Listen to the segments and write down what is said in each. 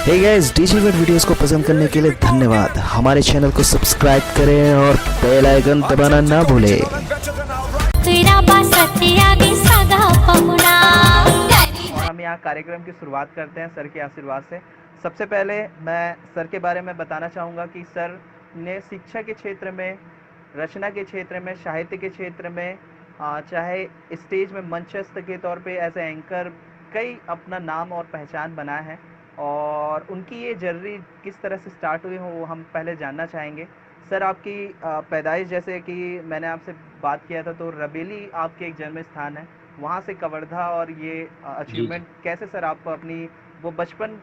हे guys, DJ word videos को पसंद करने के लिए धन्यवाद। हमारे चैनल को सब्सक्राइब करें और बेल आइकन दबाना ना भूलें। और हम यहाँ कार्यक्रम की शुरुआत करते हैं सर के आशीर्वाद से। सबसे पहले मैं सर के बारे में बताना चाहूँगा कि सर ने शिक्षा के क्षेत्र में, रचना के क्षेत्र में, साहित्य के क्षेत्र में, चाहे स्टेज में मंचस्थ के तौर पे एज ए एंकर कई अपना नाम और पहचान बनाया है। और उनकी ये जर्नी किस तरह से स्टार्ट हुई हो वो हम पहले जानना चाहेंगे। सर आपकी पैदाइश, जैसे कि मैंने आपसे बात किया था, तो रबेली आपके एक जन्म स्थान है, वहाँ से कवर्धा और ये जी, जी। अचीवमेंट कैसे सर आप अपनी वो बचपन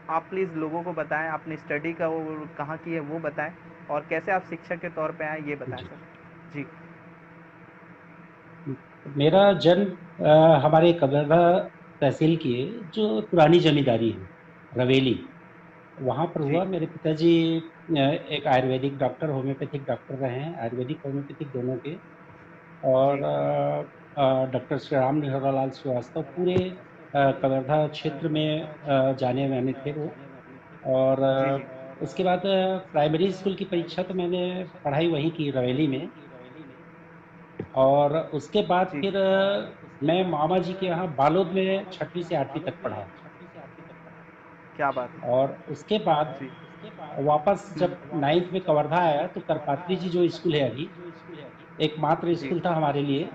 आप प्लीज़ लोगों को बताएं, अपनी स्टडी का वो कहाँ की है वो बताएं, और कैसे आप शिक्षक के तौर पे आए ये बताएं जी। सर। जी। मेरा जन्म हमारे कवर्धा तहसील की है, जो पुरानी जमींदारी है, रवेली, वहाँ पर जी। हुआ। मेरे पिताजी एक आयुर्वेदिक डॉक्टर, होम्योपैथिक डॉक्टर रहे हैं, आयुर्वेदिक होम्योपैथिक दोनों के। और जी। डॉक्टर श्री राम निहोरालाल श्रीवास्तव पूरे कवर्धा क्षेत्र में जाने माने थे वो। और जी। जी। उसके बाद प्राइमरी स्कूल की परीक्षा तो मैंने पढ़ाई वहीं की, रवेली में। और उसके बाद जी। फिर मैं मामा जी के यहाँ बालोद में 6वीं से 8वीं तक पढ़ा। क्या बात है। और उसके बाद जी। वापस जब 9th में कवर्धा आया तो करपात्री जी जो स्कूल है अभी, एकमात्र जी। स्कूल था हमारे लिए।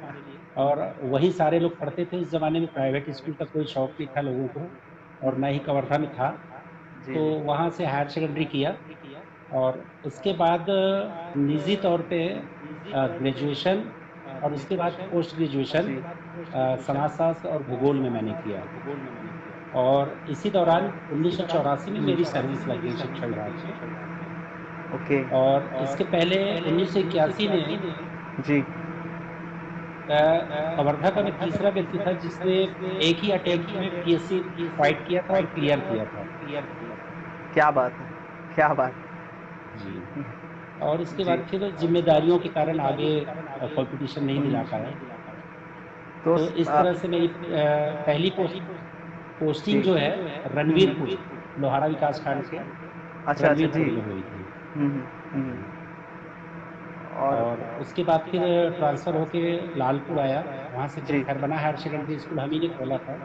और वहीं सारे लोग पढ़ते थे। उस ज़माने में प्राइवेट स्कूल का कोई शौक नहीं था लोगों को, और ना ही कवर्धा में था। जी। तो जी। वहाँ से हायर सेकेंडरी किया। और उसके बाद निजी तौर पे ग्रेजुएशन, और उसके बाद पोस्ट ग्रेजुएशन जी। समाजशास्त्र और भूगोल में मैंने किया। और इसी दौरान 1984 में मेरी सर्विस लग गई शिक्षा विभाग में। ओके। और इसके पहले 1981 में जी। कवर्धा का मैं तीसरा व्यक्ति था जिसने एक ही अटेम्प्ट में पीएससी फाइट किया था और क्लियर किया था। क्या बात है। क्या बात। जी। और इसके जी। बाद फिर जिम्मेदारियों के कारण आगे कंपटीशन नहीं मिला पाया। तो तो इस तरह से मेरी पहली जी। पोस्टिंग जो है रणवीरपुर, लोहारा विकास खंड के अच्छा अच्छा जी। रणवीरपुर में हुई थी। जी। और और उसके बाद फिर ट्रांसफ़र होके लालपुर आया। वहाँ से फिर जी। खैरबना हायर सेकेंडरी स्कूल हम ही ने खोला था।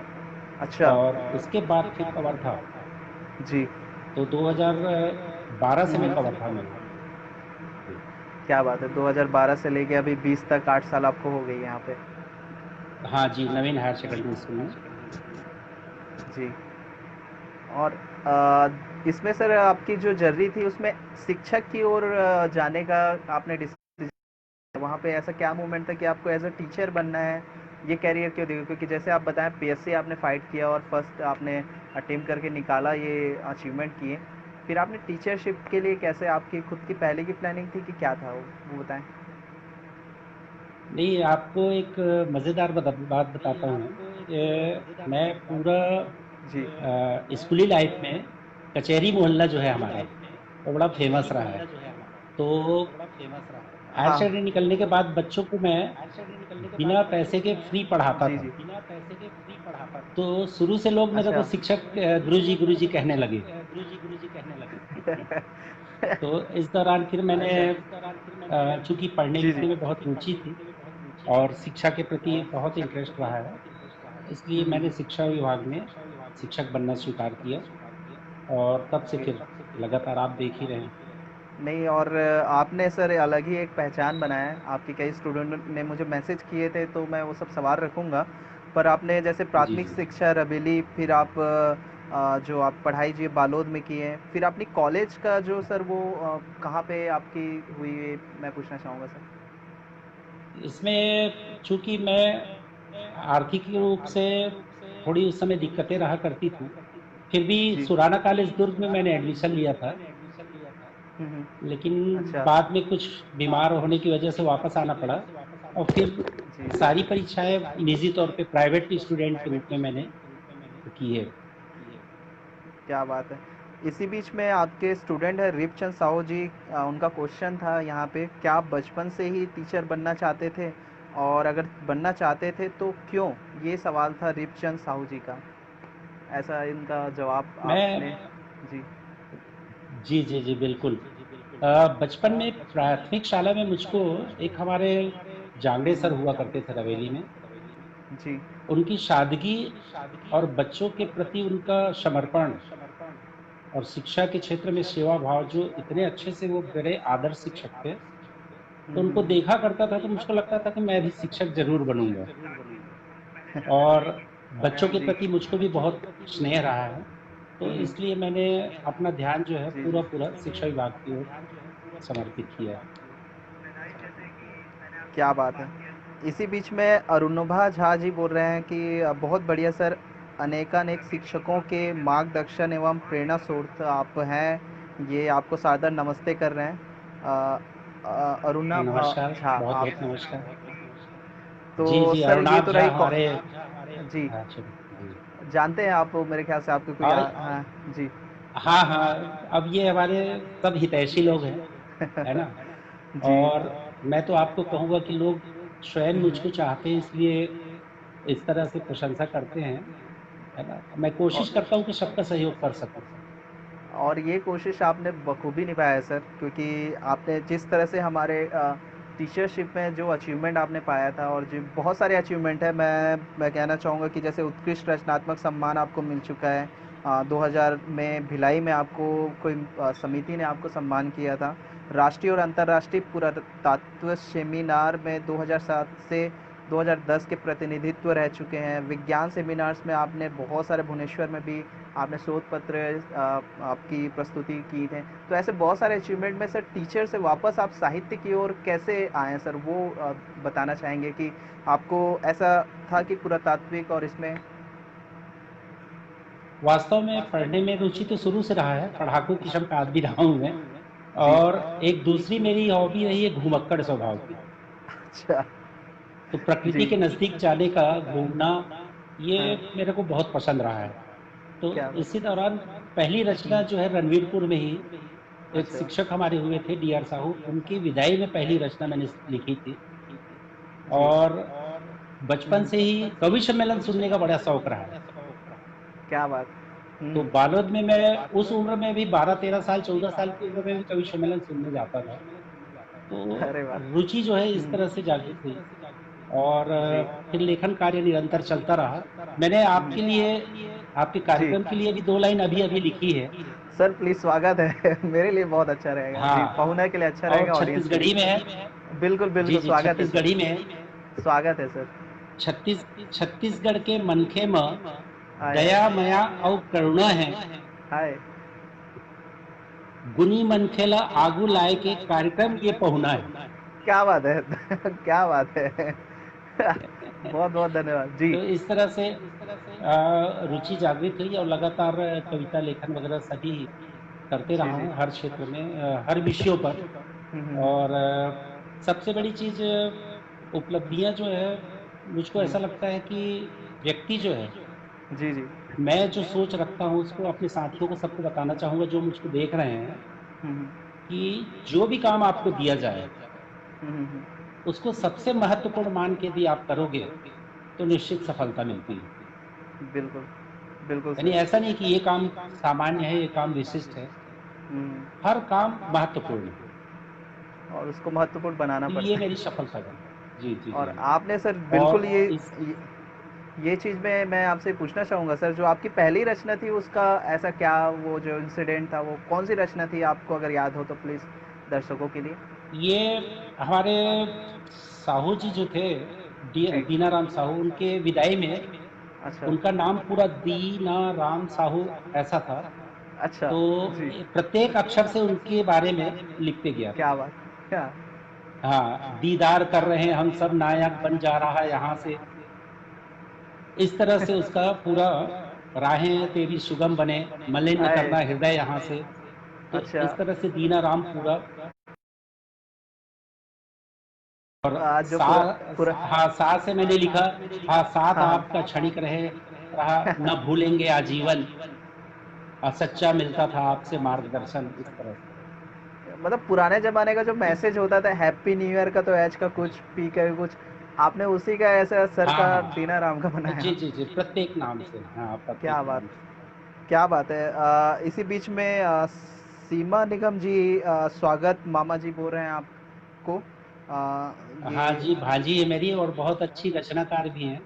अच्छा। और उसके बाद फिर कवर्धा। जी। तो 2012 से मैं कवर्धा में हूँ। जी। क्या बात है, 2012 से लेके अभी 20 तक 8 साल आपको हो गई यहाँ पे। हाँ जी, नवीन हायर सेकेंडरी स्कूल में। जी। और इसमें सर आपकी जो जर्नी थी उसमें शिक्षक की ओर जाने का आपने डिसीजन, वहाँ पे ऐसा क्या मोमेंट था कि आपको एज अ टीचर बनना है, ये कैरियर क्यों देखो? क्योंकि जैसे आप बताएं पीएससी आपने फाइट किया और फर्स्ट आपने अटेम्प्ट करके निकाला, ये अचीवमेंट किए, फिर आपने टीचरशिप के लिए कैसे, आपकी खुद की पहले की प्लानिंग थी कि क्या था वो बताएं। नहीं, आपको एक मज़ेदार बात बताता हूँ मैं। मैं पूरा जी। स्कूली लाइफ में कचहरी मोहल्ला जो है हमारा, वो बड़ा फेमस रहा है। तो हायर हाँ। सेकेंडरी निकलने के बाद बच्चों को मैं बिना पैसे के फ्री पढ़ाता जी। था। जी। तो शुरू से लोग मेरे को अच्छा। शिक्षक गुरुजी कहने लगे। तो इस दौरान फिर मैंने अच्छा। चूंकि पढ़ने जी। जी। लिखने में बहुत रुचि थी और शिक्षा के प्रति बहुत इंटरेस्ट रहा है, इसलिए मैंने शिक्षा विभाग में शिक्षक बनना स्वीकार किया। और तब से ओके। फिर लगातार आप देख ही रहे हैं। नहीं, और आपने सर अलग ही एक पहचान बनाया है। आपके कई स्टूडेंट ने मुझे मैसेज किए थे, तो मैं वो सब सवाल रखूँगा। पर आपने जैसे जी, प्राथमिक जी। शिक्षा रबेली, फिर आप जो आप पढ़ाई जी बालोद में की है, फिर अपनी कॉलेज का जो सर वो कहाँ पे आपकी हुई है, मैं पूछना चाहूँगा सर। इसमें चूंकि मैं आर्थिक रूप से थोड़ी उस समय दिक्कतें रहा करती थी, फिर भी जी। सुराना कॉलेज दुर्ग में मैंने एडमिशन लिया था। लेकिन अच्छा। बाद में कुछ बीमार होने की वजह से वापस आना पड़ा। और फिर जी। सारी परीक्षाएं निजी तौर पे प्राइवेट स्टूडेंट के रूप में मैंने की है। क्या बात है। इसी बीच में आपके स्टूडेंट है रिपचंद साहू जी, उनका क्वेश्चन था यहाँ पे, क्या आप बचपन से ही टीचर बनना चाहते थे, और अगर बनना चाहते थे तो क्यों? ये सवाल था रिपचंद साहू जी का। ऐसा इनका जवाब मैं आपने। जी। जी, जी, जी, बिल्कुल। बचपन में प्राथमिक शाला में मुझको एक हमारे जांगड़े सर हुआ करते थे रवेली में, जी। उनकी सादगी और बच्चों के प्रति उनका समर्पण और शिक्षा के क्षेत्र में सेवा भाव जो इतने अच्छे से वो बड़े आदर्श शिक्षक थे, तो उनको हुँ। देखा करता था तो मुझको लगता था कि मैं भी शिक्षक ज़रूर बनूँगा। और बच्चों के जी। प्रति मुझको भी बहुत स्नेह रहा है, तो हुँ। इसलिए मैंने अपना ध्यान जो है जी, जी। पूरा-पूरा शिक्षा विभाग की ओर समर्पित किया है। क्या बात है! इसी बीच में अरुणोभा झा जी बोल रहे हैं कि बहुत बढ़िया सर, अनेकानेक शिक्षकों के मार्गदर्शन एवं प्रेरणा स्रोत आप हैं। ये आपको सादर नमस्ते कर रहे हैं। अरुणा नमस्कार, झा आप। बहुत-बहुत नमस्कार। तो जी, जी, सर ये अरुणाभ तो झा रही हमारे जी, अच्छा, जी। जानते हैं आप मेरे ख्याल से आपके कोई और हाँ, जी। हाँ, हाँ, अब ये हमारे सब हितैषी लोग हैं, है ना? जी। और मैं तो आपको कहूँगा कि लोग स्वयं हुँ, मुझको चाहते हैं इसलिए इस तरह से प्रशंसा करते हैं, है ना? मैं और कोशिश करता हूँ कि सबका सहयोग कर सकूँ। और ये कोशिश आपने बखूबी निभाया है सर, क्योंकि आपने जिस तरह से हमारे टीचरशिप में जो अचीवमेंट आपने पाया था, और जो बहुत सारे अचीवमेंट है, मैं कहना चाहूँगा कि जैसे उत्कृष्ट रचनात्मक सम्मान आपको मिल चुका है। 2000 में भिलाई में आपको कोई समिति ने आपको सम्मान किया था। राष्ट्रीय और अंतर्राष्ट्रीय पुरातत्व सेमिनार में 2007 से 2010 के प्रतिनिधित्व रह चुके हैं। विज्ञान सेमिनार्स में आपने बहुत सारे, भुवनेश्वर में भी आपने शोध पत्र आपकी प्रस्तुति की है। तो ऐसे बहुत सारे अचीवमेंट में सर, टीचर से वापस आप साहित्य की ओर कैसे आए सर, वो बताना चाहेंगे कि आपको ऐसा था कि पुरातात्विक और इसमें। वास्तव में पढ़ने में रुचि तो शुरू से रहा है, पढ़ाकू किस्म का आदमी रहा हूँ मैं। जी। और एक दूसरी मेरी हॉबी रही है घुमक्कड़ स्वभाव की। अच्छा। तो प्रकृति जी। के नज़दीक जाने का, घूमना, हाँ। ये मेरे को बहुत पसंद रहा है। तो क्या बात। इसी दौरान पहली रचना जो है रणवीरपुर में ही एक अच्छा। शिक्षक हमारे हुए थे डी आर साहू, उनकी विदाई में पहली रचना मैंने लिखी थी। जी। और बचपन हम्म। से ही कवि सम्मेलन सुनने का बड़ा शौक रहा है। क्या बात। तो बालोद में मैं उस उम्र में भी 12-13 साल, 14 साल की उम्र में भी कवि सम्मेलन सुनने जाता था। तो अरे वाह। रुचि जो है इस तरह से जागृत हुई और जी। फिर लेखन कार्य निरंतर चलता रहा। मैंने आपके लिए, आपके जी। कार्यक्रम के लिए भी 2 लाइन अभी-अभी लिखी है। सर प्लीज़, स्वागत है। मेरे लिए बहुत अच्छा रहेगा जी, हाँ, पहुँचने के लिए अच्छा और रहेगा, ऑडियंस के छत्तीसगढ़ी में है। लिए बिल्कुल जी, बिल्कुल जी, स्वागत है सर। छत्तीसगढ़ी में है। स्वागत है सर। छत्तीसगढ़ के मनखे म हाय दया, हाय। मया और करुणा है, हाय। गुणी मनखे ल आगू लाए के कार्यक्रम ये पहुना है। क्या बात है। क्या बात है। बहुत बहुत धन्यवाद जी। तो इस तरह से रुचि जागृत हुई और लगातार कविता लेखन वगैरह सभी करते जी रहा जी। हूँ हर क्षेत्र में, हर विषयों पर। और सबसे बड़ी चीज़ उपलब्धियाँ जो है, मुझको ऐसा लगता है कि व्यक्ति जो है, जी जी। मैं जो सोच रखता हूँ उसको अपने साथियों को सबको बताना चाहूँगा जो मुझको देख रहे हैं, हम्म, कि जो भी काम आपको दिया जाए, हम्म। उसको सबसे महत्वपूर्ण मान के यदि आप करोगे, तो निश्चित सफलता मिलती है। बिल्कुल बिल्कुल यानी सर। ऐसा नहीं कि ये काम सामान्य है, ये काम विशिष्ट है, हम्म। हर काम महत्वपूर्ण है। और उसको महत्वपूर्ण बनाना तो ये पड़ता मेरी है। सफलता है। जी, जी, और जी। आपने सर बिल्कुल और ये इस ये चीज़ में मैं आपसे पूछना चाहूँगा सर, जो आपकी पहली रचना थी उसका ऐसा क्या, वो जो इंसिडेंट था, वो कौन सी रचना थी, आपको अगर याद हो तो प्लीज़ दर्शकों के लिए। ये हमारे साहू जी जो थे, जी। दीनाराम साहू, उनके विदाई में अच्छा। उनका नाम पूरा दीनाराम साहू ऐसा था। अच्छा। तो जी। प्रत्येक अक्षर से उनके बारे में लिखते गया था। क्या बात। क्या। हाँ, दीदार कर रहे हैं हम सब, नायक बन जा रहा है यहाँ से। इस तरह से उसका पूरा, राहें तेरी सुगम बने, मलिन आए। करना हृदय यहाँ से। तो अच्छा। इस तरह से दीनाराम पूरा। और आज जो पूरा पूरा हाँ, सा से मैंने लिखा, हाँ, साथ हाँ। आपका क्षणिक रहे रहा, न भूलेंगे आजीवन, और सच्चा मिलता था आपसे मार्गदर्शन, इस तरह से। मतलब पुराने ज़माने का जो मैसेज होता था, हैप्पी न्यू ईयर का, तो एच का कुछ, पी का कुछ, आपने उसी का ऐसा सर हाँ, का हाँ। दीना राम का जी, बनाया। जी, जी, प्रत्येक नाम से, हाँ, प्रत्येक क्या बात। नाम से। क्या बात है। इसी बीच में सीमा निगम जी, स्वागत मामा जी बोल रहे हैं आपको। हाँ ये जी, भांजी है मेरी और बहुत अच्छी रचनाकार भी हैं।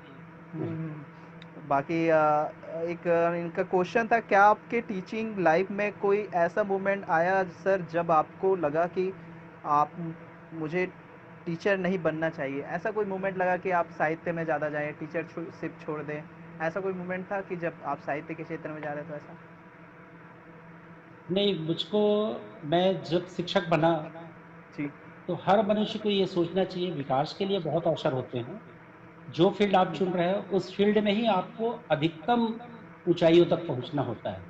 बाकी एक इनका क्वेश्चन था, क्या आपके टीचिंग लाइफ में कोई ऐसा मोमेंट आया सर जब आपको लगा कि आप मुझे टीचर नहीं बनना चाहिए, ऐसा कोई मोमेंट लगा कि आप साहित्य में ज़्यादा जाएं, टीचर शिप छोड़ दें, ऐसा कोई मोमेंट था कि जब आप साहित्य के क्षेत्र में जा रहे, तो ऐसा? नहीं, मुझको मैं जब शिक्षक बना जी। तो हर मनुष्य को ये सोचना चाहिए विकास के लिए बहुत अवसर होते हैं। जो फील्ड आप चुन रहे हो उस फील्ड में ही आपको अधिकतम ऊंचाइयों तक पहुंचना होता है।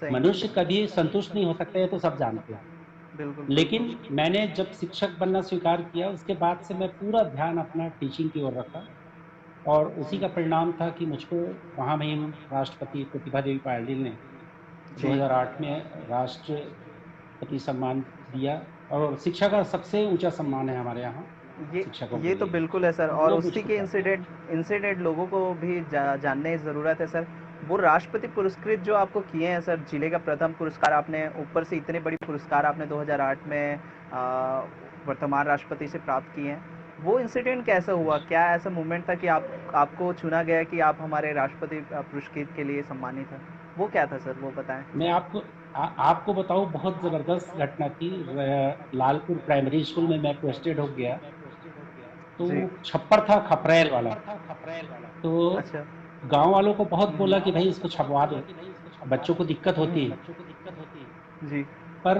सही। मनुष्य कभी संतुष्ट नहीं हो सकता, ये तो सब जानते हैं। बिल्कुल लेकिन बिल्कुल। मैंने जब शिक्षक बनना स्वीकार किया उसके बाद से मैं पूरा ध्यान अपना टीचिंग की ओर रखा और उसी का परिणाम था कि मुझको महामहिम राष्ट्रपति प्रतिभा देवी पाटिल ने जी 2008 में राष्ट्रपति सम्मान दिया और शिक्षा का सबसे ऊंचा सम्मान है हमारे यहाँ ये शिक्षकों के ये तो लिए। बिल्कुल है सर, तो और वो उसी मुझको के प्राप्त हुआ। इंसिडेंट लोगों को भी जानने की ज़रूरत है सर। वो राष्ट्रपति पुरस्कृत जो आपको किए हैं सर, जिले का प्रथम पुरस्कार आपने, ऊपर से इतने बड़ी पुरस्कार आपने 2008 में वर्तमान राष्ट्रपति से प्राप्त किए हैं, वो इंसिडेंट कैसा हुआ? क्या ऐसा मोमेंट था कि आपको चुना गया कि आप हमारे राष्ट्रपति पुरस्कृत के लिए सम्मानित हैं? वो क्या था सर, वो बताएं। मैं आपको बताऊं, बहुत ज़बरदस्त घटना थी। लालपुर प्राइमरी स्कूल में मैं पोस्टेड हो गया तो जी। छप्पर था खपरेल वाला। तो अच्छा। गांव वालों को बहुत बोला कि भाई इसको छपवा दो, बच्चों को दिक्कत होती है। जी। पर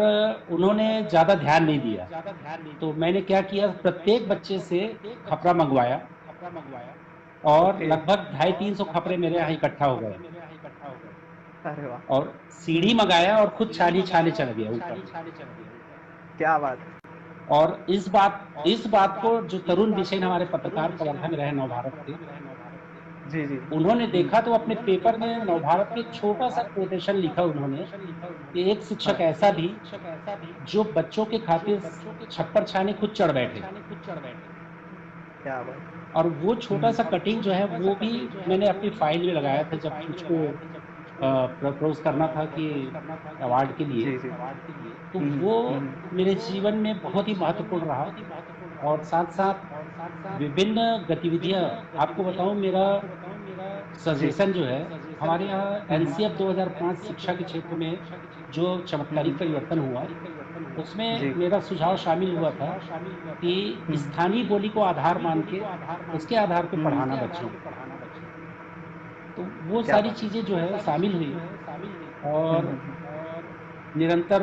उन्होंने ज़्यादा ध्यान नहीं दिया। तो मैंने क्या किया, प्रत्येक बच्चे से खपरा मंगवाया और ओके। लगभग 250-300 खपरे मेरे यहाँ इकट्ठा हो गए अरे वाह। और सीढ़ी मंगाया और खुद छानी छाने चढ़ गया ऊपर। क्या बात है। और इस बात को जो तरुण बिसेन हमारे पत्रकार प्रवर्तक रहे नवभारत के, जी जी। उन्होंने देखा तो अपने पेपर में नवभारत के छोटा सा कोटेशन लिखा उन्होंने कि एक शिक्षक ऐसा भी जो बच्चों के खातिर छप्पर छाने खुद चढ़ बैठे। क्या बात। और वो छोटा सा कटिंग जो है वो भी मैंने अपनी फाइल में लगाया था जब मुझको प्रपोज करना था कि अवार्ड के लिए। जी जी। तो वो मेरे जीवन में बहुत ही महत्वपूर्ण रहा। और साथ साथ विभिन्न गतिविधियां, आपको बताऊं, मेरा जी। सजेशन जो है हमारे यहाँ एनसीएफ 2005 शिक्षा के क्षेत्र में जो चमत्कारिक परिवर्तन हुआ जी। उसमें मेरा सुझाव शामिल हुआ था कि स्थानीय बोली को आधार मान के उसके आधार पे पढ़ाना बच्चों को। तो वो क्या सारी बात चीजें जो है शामिल हुई हम्म, और हम्म, हम्म। निरंतर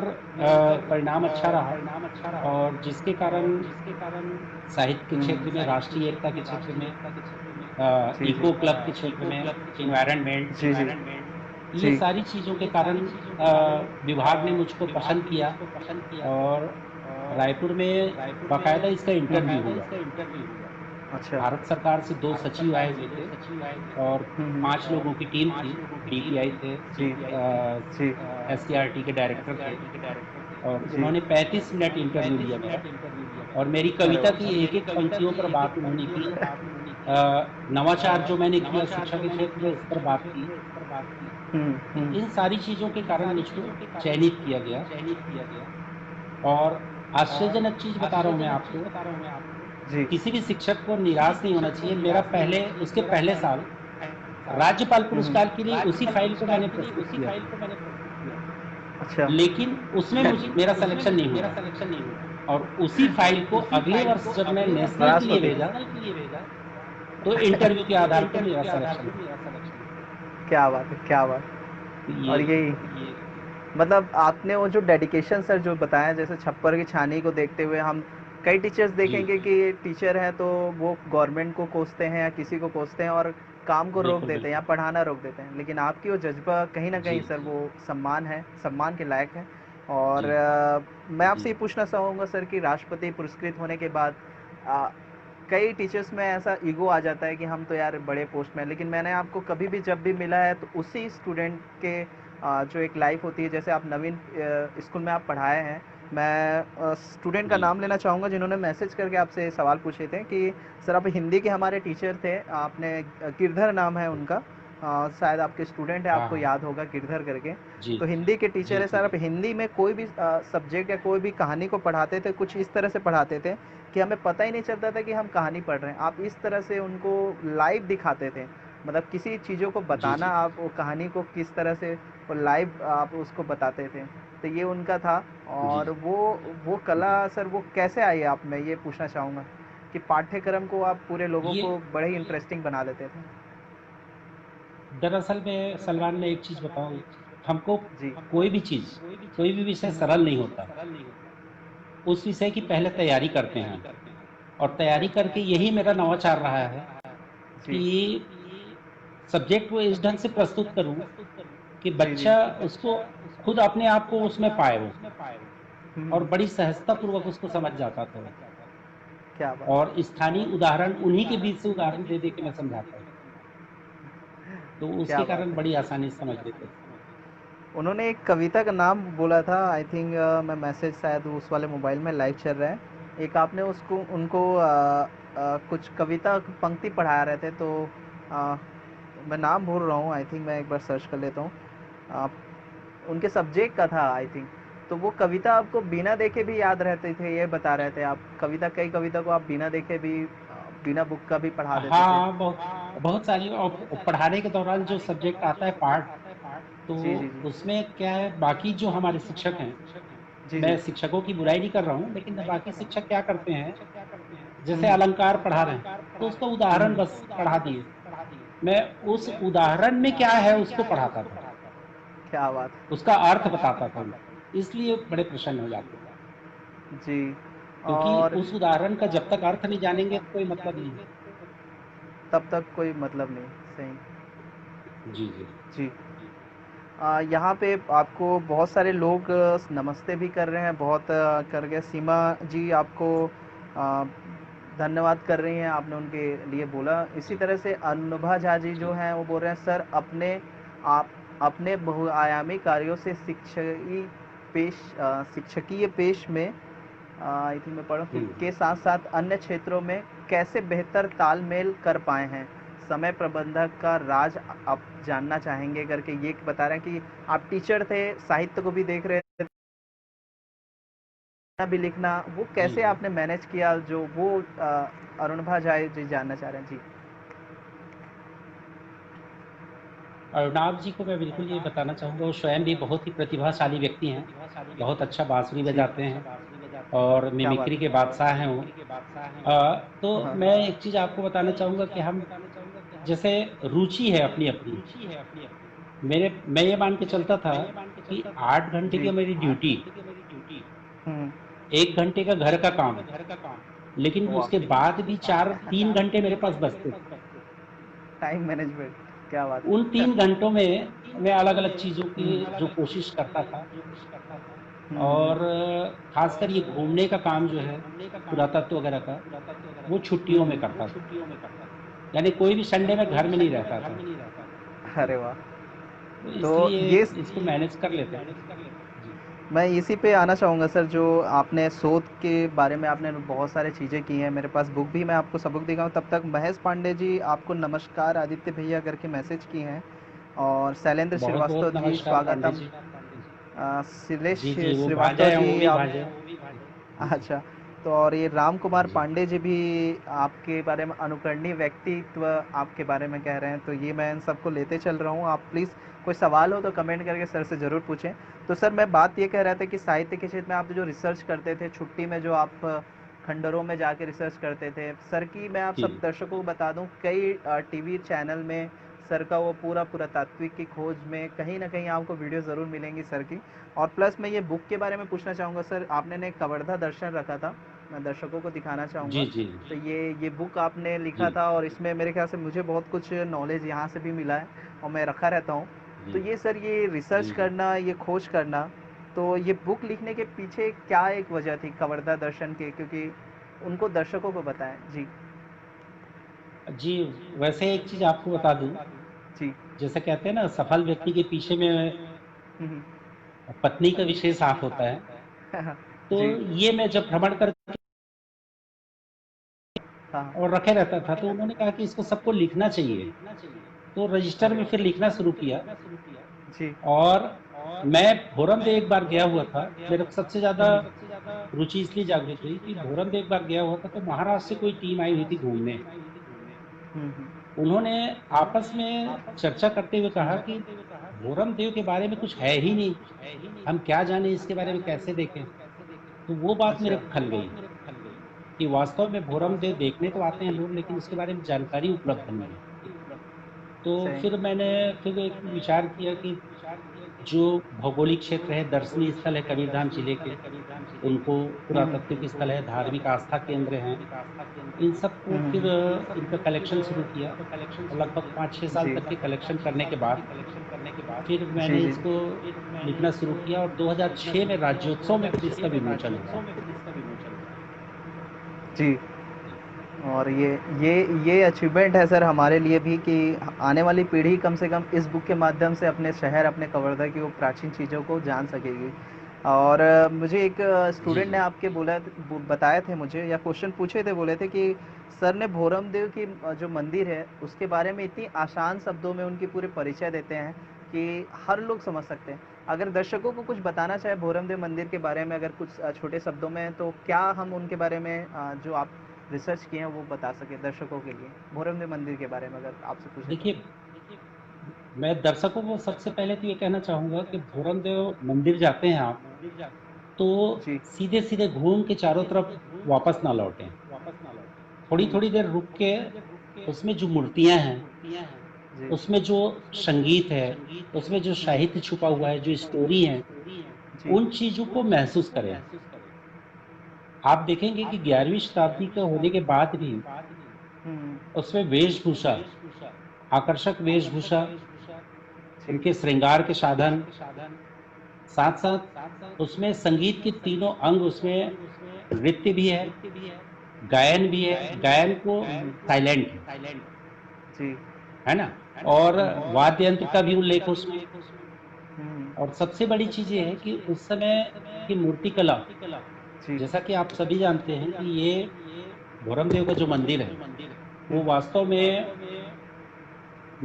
परिणाम अच्छा रहा और जिसके कारण साहित्य के क्षेत्र में, राष्ट्रीय एकता के क्षेत्र में, जी जी। इको क्लब के क्षेत्र में, इन्वायरमेंट, जी जी। ये जी। सारी चीज़ों के कारण विभाग ने मुझको पसंद किया और रायपुर में बाकायदा इसका इंटरव्यू हुआ। अच्छा। भारत सरकार से 2 सचिव आए हुए थे और 5 लोगों की टीम थी। डीपीआई थे, जी जी एससीईआरटी के डायरेक्टर थे और जी। उन्होंने 35 मिनट इंटरव्यू लिया मेरा और मेरी अरे कविता वाह। की एक-एक पंक्तियों पर बात उन्होंने की। नवाचार जो मैंने किया शिक्षा के क्षेत्र में, उस पर बात की। तो इन सारी चीज़ों के कारण मुझको चयनित किया गया और आश्चर्यजनक चीज़ बता रहा हूँ मैं आपको, जी। किसी भी शिक्षक को निराश नहीं होना चाहिए। मेरा उसके पहले साल राज्यपाल पुरस्कार के लिए उसी फाइल को मैंने प्रस्तुत किया था, अच्छा। लेकिन उसमें मेरा सिलेक्शन नहीं हुआ और उसी फाइल को अगले वर्ष जब मैं नेशनल के लिए राष्ट्रपति। भेजा तो इंटरव्यू के आधार पर मेरा सिलेक्शन हुआ। क्या बात है, क्या बात। तो और ये यही मतलब आपने वो जो डेडिकेशन सर जो बताया, जैसे छप्पर की छानी को देखते हुए हम कई टीचर्स जी, देखेंगे कि टीचर हैं तो वो गवर्नमेंट को कोसते हैं या किसी को कोसते हैं और काम को रोक बिल्कुल, देते हैं या बिल्कुल। पढ़ाना रोक देते हैं, लेकिन आपकी वो जज्बा कहीं ना जी, कहीं सर वो सम्मान है, सम्मान के लायक है। और जी, मैं जी। आपसे ये पूछना चाहूँगा सर कि राष्ट्रपति पुरस्कृत होने के बाद आ, कई टीचर्स में ऐसा ईगो आ जाता है कि हम तो यार बड़े पोस्ट में हैं, लेकिन मैंने आपको कभी भी जब भी मिला है तो उसी स्टूडेंट के जो एक लाइफ होती है, जैसे आप नवीन स्कूल में आप पढ़ाए हैं, मैं स्टूडेंट का जी, नाम लेना चाहूँगा जिन्होंने मैसेज करके आपसे सवाल पूछे थे कि सर आप हिंदी के हमारे टीचर थे, आपने गिरधर नाम है उनका, शायद आपके स्टूडेंट है, हाँ आपको हाँ याद होगा गिरधर करके। जी तो हिंदी के टीचर जी है जी सर। आप हिंदी में कोई भी सब्जेक्ट या कोई भी कहानी को पढ़ाते थे, कुछ इस तरह से पढ़ाते थे कि हमें पता ही नहीं चलता था कि हम कहानी पढ़ रहे हैं। आप इस तरह से उनको लाइव दिखाते थे, मतलब किसी चीज़ों को जी बताना, जी आप वो कहानी को किस तरह से वो लाइव आप उसको बताते थे। तो ये उनका था। जी और वो कला जी सर वो कैसे आई आप में, ये पूछना चाहूँगा कि पाठ्यक्रम को आप पूरे लोगों ये को बड़े ही इंटरेस्टिंग बना देते थे। दरअसल में सलमान मैं एक चीज बताऊं, हमको जी। कोई भी चीज, कोई भी विषय सरल नहीं होता। उस विषय की पहले तैयारी करते हैं हम, और तैयारी करके यही मेरा नवाचार रहा है जी। कि सब्जेक्ट को इस ढंग से प्रस्तुत करूं कि जी, जी। बच्चा उसको खुद अपने आप को उसमें पाए वो, और हुँ, बड़ी सहजता पूर्वक उसको समझ जाता था वो। क्या बात और है! स्थानीय उदाहरण उन्हीं के बीच से उदाहरण दे दे के मैं समझाता हूँ, तो क्या उसके बात कारण बड़ी है! आसानी से समझ लेते थे। उन्होंने एक कविता का नाम बोला था, आई थिंक मैं मैसेज शायद उस वाले मोबाइल में लाइव चल रहा है। एक आपने उसको उनको कुछ कविता पंक्ति पढ़ा रहे थे, तो अ, मैं नाम भूल रहा हूँ, आई थिंक मैं एक बार सर्च कर लेता हूँ। आप उनके सब्जेक्ट का था आई थिंक। तो वो कविता आपको बिना देखे भी याद रहते थे, ये बता रहे थे आप। कविता, कई कविता को आप बिना देखे भी बिना बुक का भी पढ़ा देते थे। हाँ, बहुत बहुत सारी, और पढ़ाने के दौरान जो सब्जेक्ट आता है पार्ट, तो जी, जी, जी। उसमें क्या है, बाकी जो हमारे शिक्षक हैं, जी, जी। मैं शिक्षकों की बुराई नहीं कर रहा हूँ, लेकिन बाकी शिक्षक क्या करते हैं, हुँ, जैसे हुँ। अलंकार पढ़ा रहे हैं तो उसका हुँ, उदाहरण हुँ। बस पढ़ा दिए। मैं उस उदाहरण में क्या है उसको पढ़ाता था, क्या बात उसका अर्थ बताता था उनको, इसलिए बड़े प्रसन्न हो जाते थे। है! जी। क्योंकि और उस उदाहरण का जब तक अर्थ नहीं जानेंगे तो कोई मतलब नहीं। तब तक कोई मतलब नहीं। सही। जी जी जी। यहाँ पे आपको बहुत सारे लोग नमस्ते भी कर रहे हैं, बहुत करके सीमा जी आपको अ, धन्यवाद कर रही हैं, आपने उनके लिए बोला। इसी जी तरह से अनुभा झा जी जो जी हैं वो बोल रहे हैं, सर आप अपने बहुआयामी कार्यों से शिक्षकीय पेश में आई थिंक मैं पढ़ूँ हम्म के साथ साथ अन्य क्षेत्रों में कैसे बेहतर तालमेल कर पाए हैं, समय प्रबंधक का राज आप जानना चाहेंगे करके ये बता रहे हैं कि आप टीचर थे, साहित्य को भी देख रहे थे, भी लिखना, वो जी कैसे जी। आपने मैनेज किया, जो वो अरुणभा जाए जी जानना चाह रहे हैं। जी। अरुणाभ जी को मैं बिल्कुल ये बताना चाहूँगा, वो स्वयं भी बहुत ही प्रतिभाशाली व्यक्ति हैं, बहुत अच्छा बांसुरी जी। बजाते हैं और क्या बात मिमिक्री के है! बादशाह हैं वो। तो हाँ। मैं एक चीज़ आपको बताना चाहूँगा कि हम, जैसे रुचि है अपनी अपनी, मैं ये मान के चलता था कि 8 घंटे जी। की मेरी ड्यूटी, हुँ। 1 घंटे का घर का काम, लेकिन वाह! उसके बाद भी 3 घंटे मेरे पास बचते थे। टाइम मैनेजमेंट, क्या बात उन है! 3 घंटों में मैं अलग-अलग चीज़ों की जो कोशिश करता था, और खासकर ये घूमने का काम जो है, पुरातत्व वगैरह का, वो छुट्टियों में करता था। यानी कोई भी संडे में घर में नहीं रहता था। अरे जी, वाह! तो तो इसलिए ये इसको मैनेज कर लेते थे। जी, मैं इसी पे आना चाहूँगा सर, जो आपने शोध के बारे में आपने बहुत सारी चीज़ें की हैं। मेरे पास बुक भी, मैं आपको सबक दिखाऊँ तब तक महेश पांडे जी आपको नमस्कार आदित्य भैया करके मैसेज किए हैं। और शैलेंद्र बहुत-बहुत श्रीवास्तव जी नमस्कार पांडे स्वागतम। जी। शिलेश जी, जी, वो भांजा श्रीवास्तव है, वो जी भी आप। भांजा है। जी, जी, अच्छा। तो और ये राम कुमार जी, पांडे जी भी आपके बारे में अनुकरणीय व्यक्तित्व आपके बारे में कह रहे हैं। तो ये मैं इन सबको लेते चल रहा हूँ। आप प्लीज़ कोई सवाल हो तो कमेंट करके सर से ज़रूर पूछें। तो सर मैं बात ये कह रहा था कि साहित्य के क्षेत्र में आप जो रिसर्च करते थे, छुट्टी में जो आप खंडरों में जाके रिसर्च करते थे, सर की मैं आप सब जी, दर्शकों को बता दूँ, कई टीवी चैनल में सर का वो पूरा पुरातात्विक की खोज में कहीं ना कहीं आपको वीडियो ज़रूर मिलेंगी सर की। और प्लस मैं ये बुक के बारे में पूछना चाहूँगा सर, आपने ने कवर्धा दर्शन रखा था, मैं दर्शकों को दिखाना चाहूँगा। जी, जी, तो ये बुक आपने लिखा जी, था, और इसमें मेरे ख्याल से मुझे बहुत कुछ नॉलेज यहाँ से भी मिला है, और मैं रखा रहता हूँ। तो जी, ये सर, ये रिसर्च जी, जी। करना, ये खोज करना, तो ये बुक लिखने के पीछे क्या एक वजह थी कवर्धा दर्शन के, क्योंकि उनको दर्शकों को बताएं। जी। जी, वैसे एक चीज़ आपको बता दूँ, जी। जैसे कहते हैं ना, सफल व्यक्ति के पीछे में हम्म। पत्नी का विशेष हाथ होता है। तो जी। ये मैं जब भ्रमण कर हाँ। और रखे रहता था, तो उन्होंने कहा कि इसको सबको लिखना चाहिए। तो रजिस्टर में फिर लिखना शुरू किया। जी। और मैं भोरमदेव एक बार गया हुआ था, मेरे को सबसे ज़्यादा रुचि इसलिए जागृत हुई कि भोरमदेव एक बार गया हुआ था, तो महाराष्ट्र से कोई टीम आई हुई थी घूमने। हुँ। उन्होंने आपस में चर्चा करते हुए कहा कि भोरमदेव के बारे में कुछ है ही नहीं, हम क्या जाने इसके बारे में, कैसे देखें? तो वो बात मेरे अच्छा। को खल गई कि वास्तव में भोरमदेव देखने तो आते हैं लोग, लेकिन उसके बारे में जानकारी उपलब्ध नहीं है। तो सही। फिर मैंने फिर एक विचार किया कि जो भौगोलिक क्षेत्र है, दर्शनीय स्थल है कबीरधाम जिले के, उनको पुरातात्विक स्थल है, धार्मिक आस्था केंद्र हैं, इन सबको फिर इनका कलेक्शन शुरू किया। और लगभग 5-6 साल जी। तक के कलेक्शन करने के बाद फिर जी, मैंने जी। इसको लिखना शुरू किया, और 2006 में राज्योत्सव में फिर इसका विमोचन हुआ। जी। और ये अचीवमेंट है सर हमारे लिए भी कि आने वाली पीढ़ी कम से कम इस बुक के माध्यम से अपने शहर, अपने कवर्धा की वो प्राचीन चीज़ों को जान सकेगी। और मुझे एक जी, स्टूडेंट ने जी। आपके बताए थे मुझे, या क्वेश्चन पूछे थे, बोले थे कि सर ने भोरमदेव की जो मंदिर है उसके बारे में इतनी आसान शब्दों में उनकी पूरे परिचय देते हैं कि हर लोग समझ सकते हैं। अगर दर्शकों को कुछ बताना चाहे भोरमदेव मंदिर के बारे में, अगर कुछ छोटे शब्दों में, तो क्या हम उनके बारे में जो आप रिसर्च किए हैं वो बता सके दर्शकों के लिए, भोरमदेव मंदिर के बारे में अगर आपसे पूछे तो? देखिए, मैं दर्शकों को सबसे पहले तो ये कहना चाहूँगा कि भोरमदेव मंदिर जाते हैं आप, तो जी। सीधे-सीधे घूम के चारों तरफ वापस ना लौटें। हम्म। थोड़ी-थोड़ी देर रुक के उसमें जो मूर्तियाँ हैं, जी। उसमें जो संगीत है, उसमें जो साहित्य छुपा हुआ है, जो स्टोरी है, जी। उन चीज़ों को महसूस करें। आप देखेंगे कि 11वीं शताब्दी का होने के बाद भी हम्म। उसमें वेशभूषा, आकर्षक वेशभूषा, जी। उनके श्रृंगार के साधन, साथ-साथ उसमें संगीत के तीनों अंग, उसमें नृत्य भी है, गायन भी है, गायन को साइलेंट जी। है ना? और वाद्य यंत्र का भी उल्लेख है उसमें। हम्म। और सबसे बड़ी चीज़ ये है कि उस समय की मूर्तिकला, जी। जैसा कि आप सभी जानते हैं कि ये भोरमदेव का जो मंदिर है, वो वास्तव में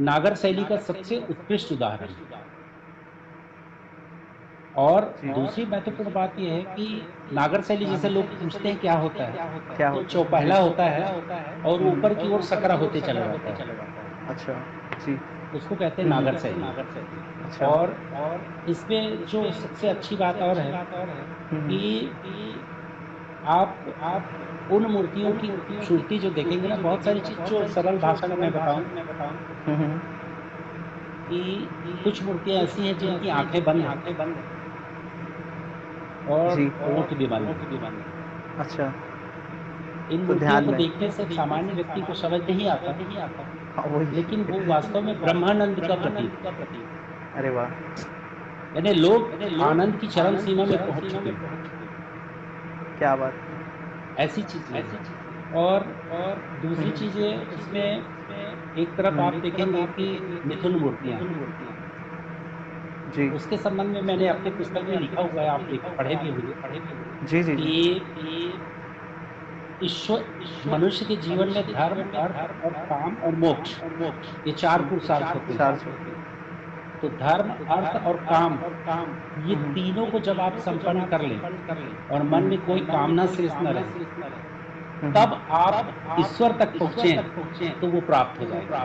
नागर शैली का सबसे उत्कृष्ट उदाहरण है। और जी। दूसरी महत्वपूर्ण बात ये है कि नागर शैली, जैसे लोग पूछते हैं क्या होता है, क्या तो होता है? जी। चौपहला होता है और ऊपर की हम्म। ओर सकरा होते चला जाता है। अच्छा। जी। उसको कहते हैं नागर शैली। अच्छा। और इसमें जो सबसे अच्छी बात और है हम्म। कि आप उन मूर्तियों की खूबसूरती जो देखेंगे ना, बहुत सारी चीज़ जो सरल भाषा में मैं बताऊँ हम्म। कि कुछ मूर्तियाँ ऐसी हैं जिनकी आँखें बंद हैं और जी। होंठ भी बंद हैं। अच्छा। इन तो मूर्तियों ध्यान को में। देखने से एक सामान्य व्यक्ति को समझ नहीं आता, हाँ, वही। लेकिन वो वास्तव में ब्रह्मानंद का प्रतीक है। अरे वाह। यानी लोग आनंद की चरम सीमा में पहुँच चुके हैं, क्या बात। ऐसी चीज़ें हैं। और दूसरी चीज़ ये, उसमें एक तरफ आप देखेंगे कि मिथुन मूर्तियाँ हैं। जी। उसके संबंध में मैंने अपने पुस्तक में लिखा हुआ है, आप पढ़े भी होंगे जी। जी। जी। कि ईश्वर, मनुष्य के जीवन में धर्म, अर्थ और काम और मोक्ष, ये 4 पुरुषार्थ होते हैं। चार सौ। तो धर्म, अर्थ और काम, ये हम्म। तीनों को जब आप संपन्न कर लें और मन हम्म। में कोई कामना शेष न रहे, हम्म। तब आप ईश्वर तक पहुँचे, तो वो प्राप्त हो जाएगा।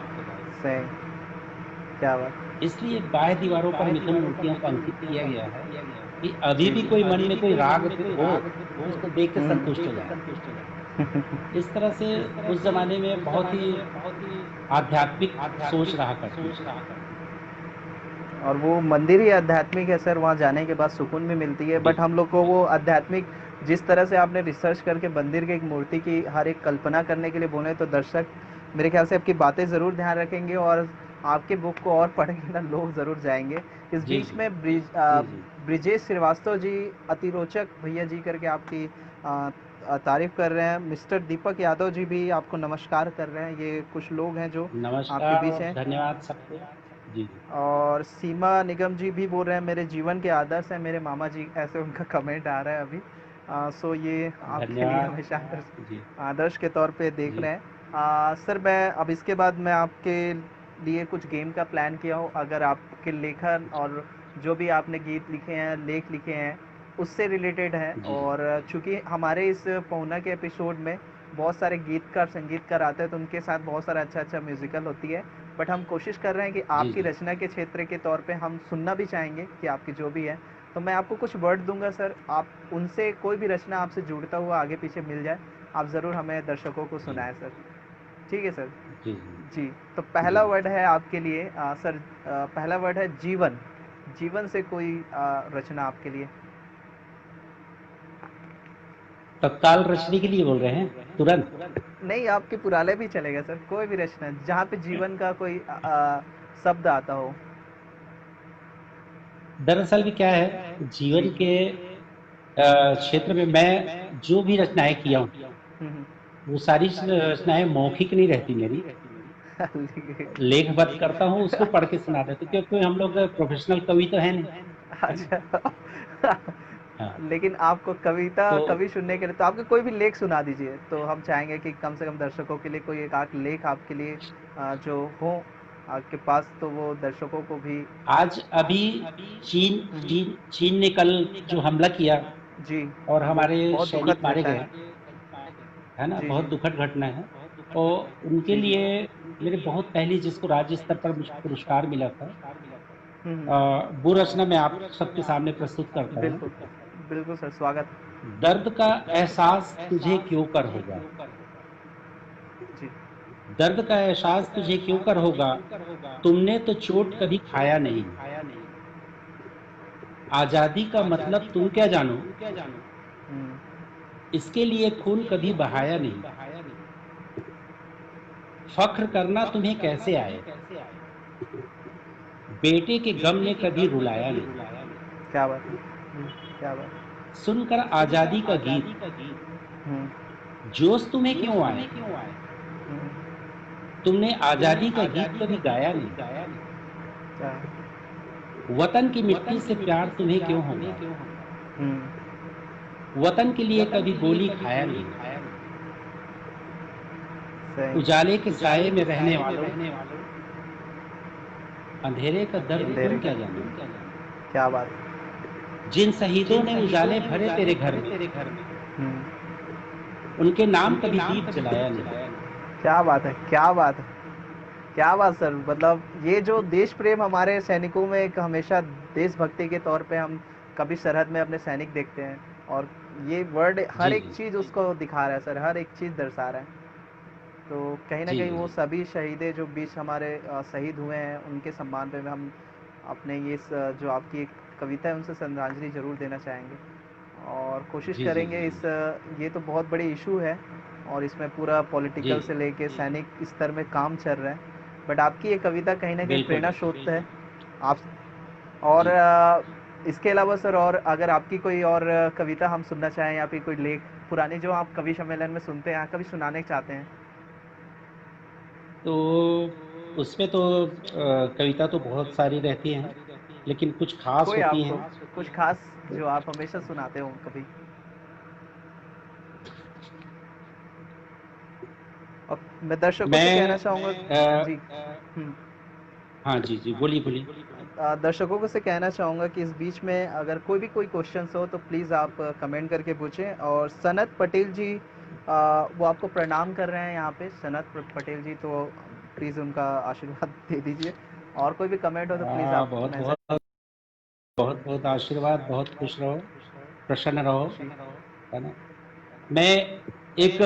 सही। क्या बात। इसलिए बाह्य दीवारों पर मिथुन मूर्तियों को अंकित किया गया है कि अभी जी। भी जी। कोई मन में कोई राग हो, तो उसको देख के संतुष्ट हो जाए। इस तरह से उस ज़माने में बहुत ही आध्यात्मिक सोच रहा करती थी। और वो मंदिर ही आध्यात्मिक है सर, वहाँ जाने के बाद सुकून भी मिलती है। बट बिल्कुल। हम लोग को वो आध्यात्मिक, जिस तरह से आपने रिसर्च करके मंदिर की एक मूर्ति की हर एक कल्पना करने के लिए बोले, तो दर्शक मेरे ख्याल से आपकी बातें ज़रूर ध्यान रखेंगे और आपके बुक को और पढ़ेंगे ना, लोग ज़रूर जाएंगे। इस जी, बीच जी। में ब्रिजेश श्रीवास्तव जी, अतिरोचक भैया जी करके आपकी तारीफ कर रहे हैं। मिस्टर दीपक यादव जी भी आपको नमस्कार कर रहे हैं। ये कुछ लोग हैं जो आपके नमस्कार बीच और हैं। धन्यवाद सबको। जी, जी। और सीमा निगम जी भी बोल रहे हैं मेरे जीवन के आदर्श हैं मेरे मामा जी, ऐसे उनका कमेंट आ रहा है अभी। सो ये आपके लिए धन्यवाद। हमेशा जी, आदर्श के तौर पे देख जी। रहे हैं। सर मैं अब इसके बाद मैं आपके लिए कुछ गेम का प्लान किया हो, अगर आपके लेखन और जो भी आपने गीत लिखे हैं, लेख लिखे हैं, उससे रिलेटेड है। जी और चूंकि हमारे इस पहुना के एपिसोड में बहुत सारे गीतकार संगीतकार आते हैं, तो उनके साथ बहुत सारा अच्छा अच्छा म्यूजिकल होती है। बट हम कोशिश कर रहे हैं कि जी आपकी जी रचना के क्षेत्र के तौर पे हम सुनना भी चाहेंगे कि आपकी जो भी है। तो मैं आपको कुछ वर्ड दूंगा सर, आप उनसे कोई भी रचना आपसे जुड़ता हुआ आगे पीछे मिल जाए, आप ज़रूर हमें दर्शकों को जी सुनाएं सर। ठीक है सर। जी जी जी। तो जी पहला वर्ड है आपके लिए सर, पहला वर्ड है जीवन। जीवन से कोई रचना आपके लिए। तत्काल रचने के लिए बोल रहे हैं तुरंत? नहीं, आपके पुराने भी चलेगा सर, कोई भी रचना जहाँ पे जीवन का कोई शब्द आता हो। दरअसल भी क्या है, जी। जीवन के क्षेत्र में मैं जो भी रचनाएं किया हूँ, हम्म। वो सारी रचनाएं मौखिक नहीं रहती मेरी। लेखबद्ध करता हूँ, उसको पढ़ के सुना देता हूँ, क्योंकि हम लोग प्रोफेशनल कवि तो है नहीं, है ना? अच्छा। हाँ। लेकिन आपको कविता तो कवि सुनने के लिए तो आपके कोई भी लेख सुना दीजिए, तो हम चाहेंगे कि कम से कम दर्शकों के लिए कोई एक आध लेख आपके लिए जो हो आपके पास, तो वो दर्शकों को भी। आज अभी चीन हम्म। चीन चीन ने कल जो हमला किया जी। और वो हमारे बहुत सैनिक दुखद मारे घटना गए, है। है ना, जी बहुत जी दुखद घटना है। और उनके जी जी। लिए मेरे बहुत पहले जिसको राज्य स्तर पर मुझे पुरस्कार मिला था, वो रचना मैं आप सबके सामने प्रस्तुत करता हूँ। बिल्कुल बिल्कुल सर, स्वागत दर्द का एहसास तुझे क्यों कर होगा, है। जी। दर्द का एहसास तुझे क्यों कर होगा, तुमने तो चोट कभी खाया नहीं, आजादी का मतलब तुम क्या जानो, हम्म। इसके लिए खून कभी बहाया नहीं, फख्र करना तुम्हें कैसे आए, बेटे के गम ने कभी रुलाया नहीं, क्या बात है। क्या बात सुनकर आजादी का गीत है। जोश तुम्हें क्यों आए, हम्म। तुमने आजादी का गीत कभी गाया नहीं, क्या। वतन की मिट्टी से प्यार तुम्हें क्यों होगा, हम्म। वतन के लिए कभी गोली खाया नहीं, सही। उजाले के साए में रहने वालों, अंधेरे का दर्द अंधेरे तुम का। क्या जानो, क्या बात है। जिन शहीदों ने उजाले भरे तेरे घर में, हम्म। उनके नाम कभी दीप जलाया नहीं। क्या बात है। क्या बात है। क्या बात सर, मतलब ये जो देश प्रेम हमारे सैनिकों में एक हमेशा देशभक्ति के तौर पे हम कभी सरहद में अपने सैनिक देखते हैं, और ये वर्ड हर जी एक जी चीज़ उसको दिखा रहा है सर, हर एक चीज़ दर्शा रहा है। तो कहीं ना जी कहीं जी वो जी सभी शहीदे जो बीच हमारे शहीद हुए हैं, उनके सम्मान पे हम अपने ये जो आपकी एक कविता है उनसे श्रद्धांजलि जरूर देना चाहेंगे। और कोशिश जी जी करेंगे जी इस ये तो बहुत बड़ी इशू है, और इसमें पूरा जी पॉलिटिकल से लेके सैनिक स्तर में काम चल रहा है। बट आपकी ये कविता कहीं ना कहीं बिल्कुल प्रेरणा बिल्कुल। स्रोत है। आप और जी इसके अलावा सर, और अगर आपकी कोई और कविता हम सुनना चाहें, या फिर कोई लेख पुरानी जो आप कवि सम्मेलन में सुनते हैं, कभी सुनाने चाहते हैं। तो उसमें तो कविता तो बहुत सारी रहती हैं, लेकिन कुछ खास कोई होती आपको हैं। कुछ खास तो जो आप हमेशा सुनाते हो कभी। और मैं दर्शकों से कहना मैं चाहूँगा। अ, जी। हम्म। हाँ जी जी, बोलिए बोलिए। दर्शकों को से कहना चाहूँगा कि इस बीच में अगर कोई भी कोई क्वेश्चंस हो, तो प्लीज़ आप कमेंट करके पूछें। और सनत पटेल जी वो आपको प्रणाम कर रहे हैं यहाँ पे, सनत पटेल जी, तो प्लीज़ उनका आशीर्वाद दे दीजिए। और कोई भी कमेंट हो तो प्लीज़ आप बहुत मैसेज। बहुत बहुत बहुत आशीर्वाद, बहुत खुश रहो, प्रसन्न रहो, है ना। मैं एक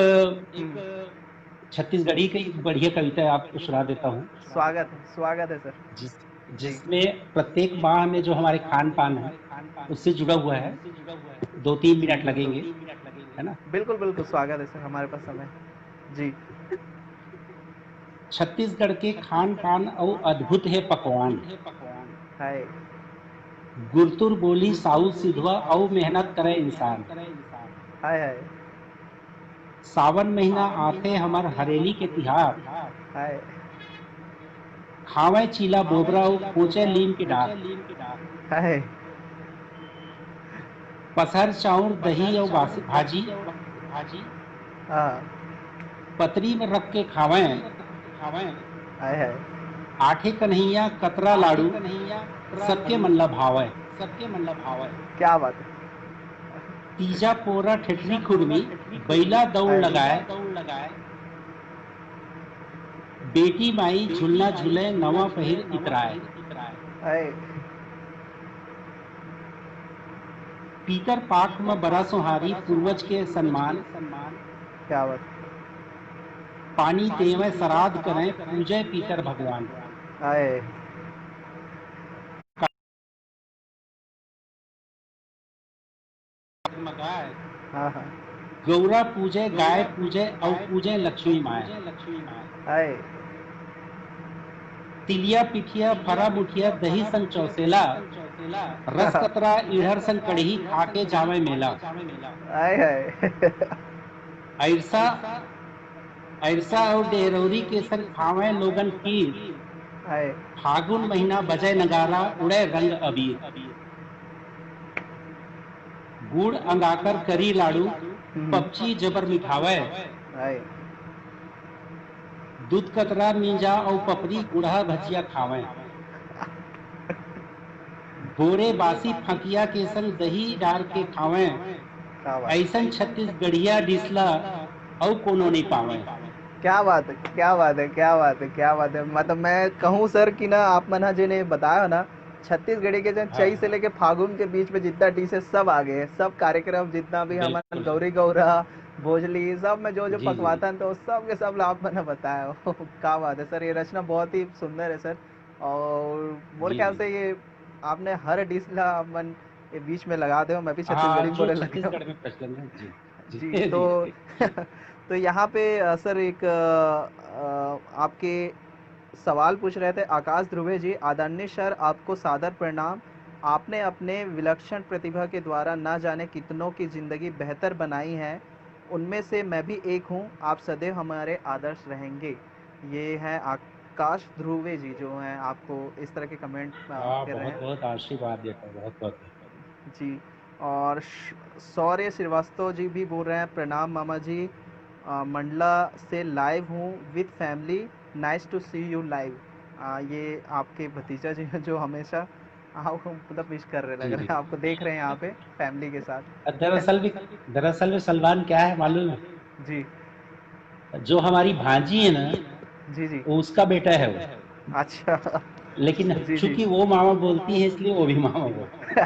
छत्तीसगढ़ी की बढ़िया कविता आपको सुना देता हूँ, स्वागत है सर। जिस जी। जिसमें प्रत्येक माह में जो हमारे खान पान है उससे जुड़ा हुआ है। 2-3 मिनट जी तो लगेंगे, है ना। बिल्कुल बिल्कुल स्वागत है सर, हमारे पास समय। जी। छत्तीसगढ़ के खान पान और अद्भुत है पकवान, हाय। गुरतुर बोली साउथ सिधवा और मेहनत करे इंसान, हाय हाय। सावन महीना आते हमर हरेली के तिहार, हाय खावे चीला बोबरा और खोचे लीम के डार, हाय। पसहर चाउर दही और बासी भाजी, हाँ। पतरी में रख के खावे, हाय हाय। आठे कन्हैया कतरा लाडू सबके मन ला भावै। क्या बात है। तीजा पोरा ठेठरी खुरमी बैला दौड़ हाय लगाए, बेटी माई झूलना झूले नवा पहिर इतराए। हाय। पीतर पाक में बड़ा सोहारी पूर्वज के सम्मान, क्या बात। पानी देवे श्राद्ध करें पूजे पीतर भगवान। हाय। हाँ हाँ। गौरा पूजे गाय पूजे और पूजे लक्ष्मी माए। हाय। तिलिया पिठिया फरा मुठिया दही संग चौसेला, रस कतरा इधर संग कड़ही खाके जावे मेला। हाय हाय। ऐरसा ऐरसा और डेहरौरी के संग खावे लोगन खीर, हाय। फागुन महीना बजे नगारा उड़े रंग अबीर। गुड़ अंगाकर करी लाडू पपची जबर मिठावे, हाय। दूध कतरा नींजा और पपरी गुड़ा भजिया खावे। बोरे बासी फकिया के संग दही डाल के खावे, क्या बात। ऐसन छत्तीसगढ़िया डिसला और कोनो नहीं पावे। क्या बात है, क्या बात है, क्या बात है, क्या बात है। मतलब मैं कहूँ सर कि ना आप मना जी ने बताया ना, छत्तीसगढ़ी के जो चई से लेके फागुन के बीच में जितना डिश है सब आ गए, सब कार्यक्रम जितना भी हमारा गौरी गौरा भोजली सब में जो जो जी जी पकवान तो सब के सब आप मैंने बताया हो। क्या बात है सर, ये रचना बहुत ही सुंदर है सर। और मोर जी ख्याल जी। से ये आपने हर डिश ला मन ये बीच में लगा दे, मैं भी हाँ, छत्तीसगढ़ी जो बोले लगे हूँ। छत्तीसगढ़ में प्रचलन है। जी जी जी तो जी तो यहाँ पे सर एक आपके सवाल पूछ रहे थे आकाश ध्रुवे जी। आदरणीय सर, आपको सादर प्रणाम। आपने अपने विलक्षण प्रतिभा के द्वारा ना जाने कितनों की ज़िंदगी बेहतर बनाई है, उनमें से मैं भी एक हूँ। आप सदैव हमारे आदर्श रहेंगे। ये है आकाश ध्रुवे जी जो हैं आपको इस तरह के कमेंट हाँ, कर रहे बहुत हैं। बहुत आशीर्वाद देता हूँ, बहुत बहुत धन्यवाद। जी। और शौर्य श्रीवास्तव जी भी बोल रहे हैं प्रणाम मामा जी, मंडला से लाइव हूँ with family, nice to see you live. ये आपके भतीजा जी हैं जो हमेशा आपको मतलब विश कर रहे लग जी रहे जी। हैं, आपको देख रहे हैं यहाँ पे फैमिली के साथ। दरअसल में सलमान क्या है मालूम है, जी जो हमारी भांजी है ना, जी जी। वो उसका बेटा है वो। अच्छा। लेकिन जी जी। चूंकि वो मामा बोलती है इसलिए वो भी मामा बोलता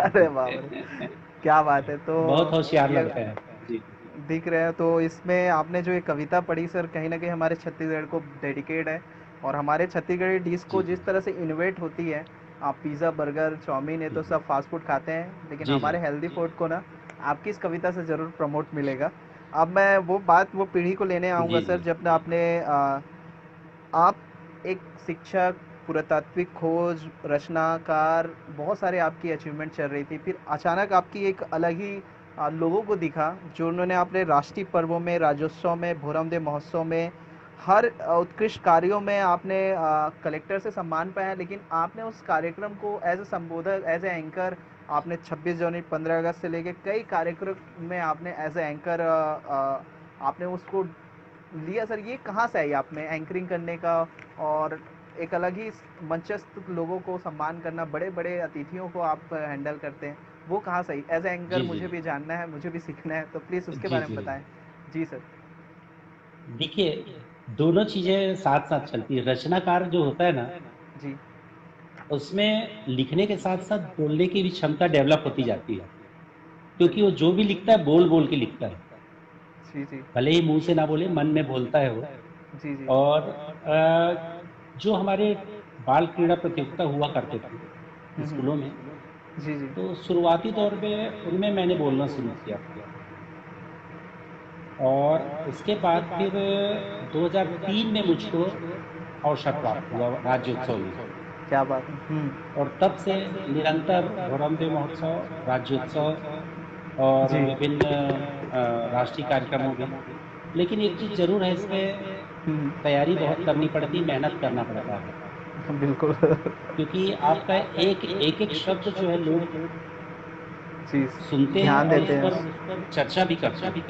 अरे बाप रे, है। क्या बात है। तो बहुत होशियार ये लड़का है। जी जी दिख रहे हैं तो इसमें आपने जो ये कविता पढ़ी सर, कहीं ना कहीं हमारे छत्तीसगढ़ को डेडिकेट है। और हमारे छत्तीसगढ़ी डिश को जी जी जिस तरह से इनोवेट होती है, आप पिज़्ज़ा बर्गर चाउमीन है तो सब फास्ट फूड खाते हैं, लेकिन जी जी हमारे हेल्दी फूड को ना आपकी इस कविता से ज़रूर प्रमोट मिलेगा। अब मैं वो बात वो पीढ़ी को लेने आऊँगा जी सर, जी जब आपने आप एक शिक्षक, पुरातात्विक खोज, रचनाकार, बहुत सारे आपकी अचीवमेंट चल रही थी। फिर अचानक आपकी एक अलग ही लोगों को दिखा जो उन्होंने अपने राष्ट्रीय पर्वों में, राज्योत्सव में, भोरमदेव महोत्सव में, हर उत्कृष्ट कार्यों में आपने कलेक्टर से सम्मान पाया। लेकिन आपने उस कार्यक्रम को एज ए संबोधक, एज ए एंकर, आपने 26 जनवरी 15 अगस्त से लेकर कई कार्यक्रम में आपने एज ए एंकर आपने उसको लिया सर। ये कहाँ से आई आप में एंकरिंग करने का, और एक अलग ही मंचस्थ लोगों को सम्मान करना, बड़े बड़े अतिथियों को आप हैंडल करते हैं, वो कहाँ से आई एज ए एंकर? जी मुझे जी भी जानना है, मुझे भी सीखना है, तो प्लीज़ उसके जी बारे में जी। बताएं। जी सर। देखिए, दोनों चीजें साथ साथ चलती है। रचनाकार जो होता है ना, जी उसमें लिखने के साथ साथ बोलने की भी क्षमता डेवलप होती जाती है, क्योंकि वो जो भी लिखता है बोल बोल के लिखता है। जी जी भले ही मुंह से ना बोले, मन में बोलता है वो। जी जी। और जो हमारे बाल क्रीड़ा प्रतियोगिता हुआ करते थे हम्म। स्कूलों में, जी जी। तो शुरुआती दौर पे उनमें मैंने बोलना शुरू किया था। और उसके बाद फिर 2003 में मुझको अवसर प्राप्त हुआ राज्योत्सव में। क्या बात है। और तब से निरंतर भोरमदेव महोत्सव, राज्योत्सव और जी विभिन्न राष्ट्रीय कार्यक्रमों में। लेकिन एक चीज़ जरूर है, इसमें तैयारी बहुत करनी पड़ती, मेहनत करना पड़ता है। बिल्कुल। क्योंकि आपका एक एक एक शब्द जो है लोग जी सुनते हैं ध्यान और देते उस पर हैं। चर्चा भी करते हैं।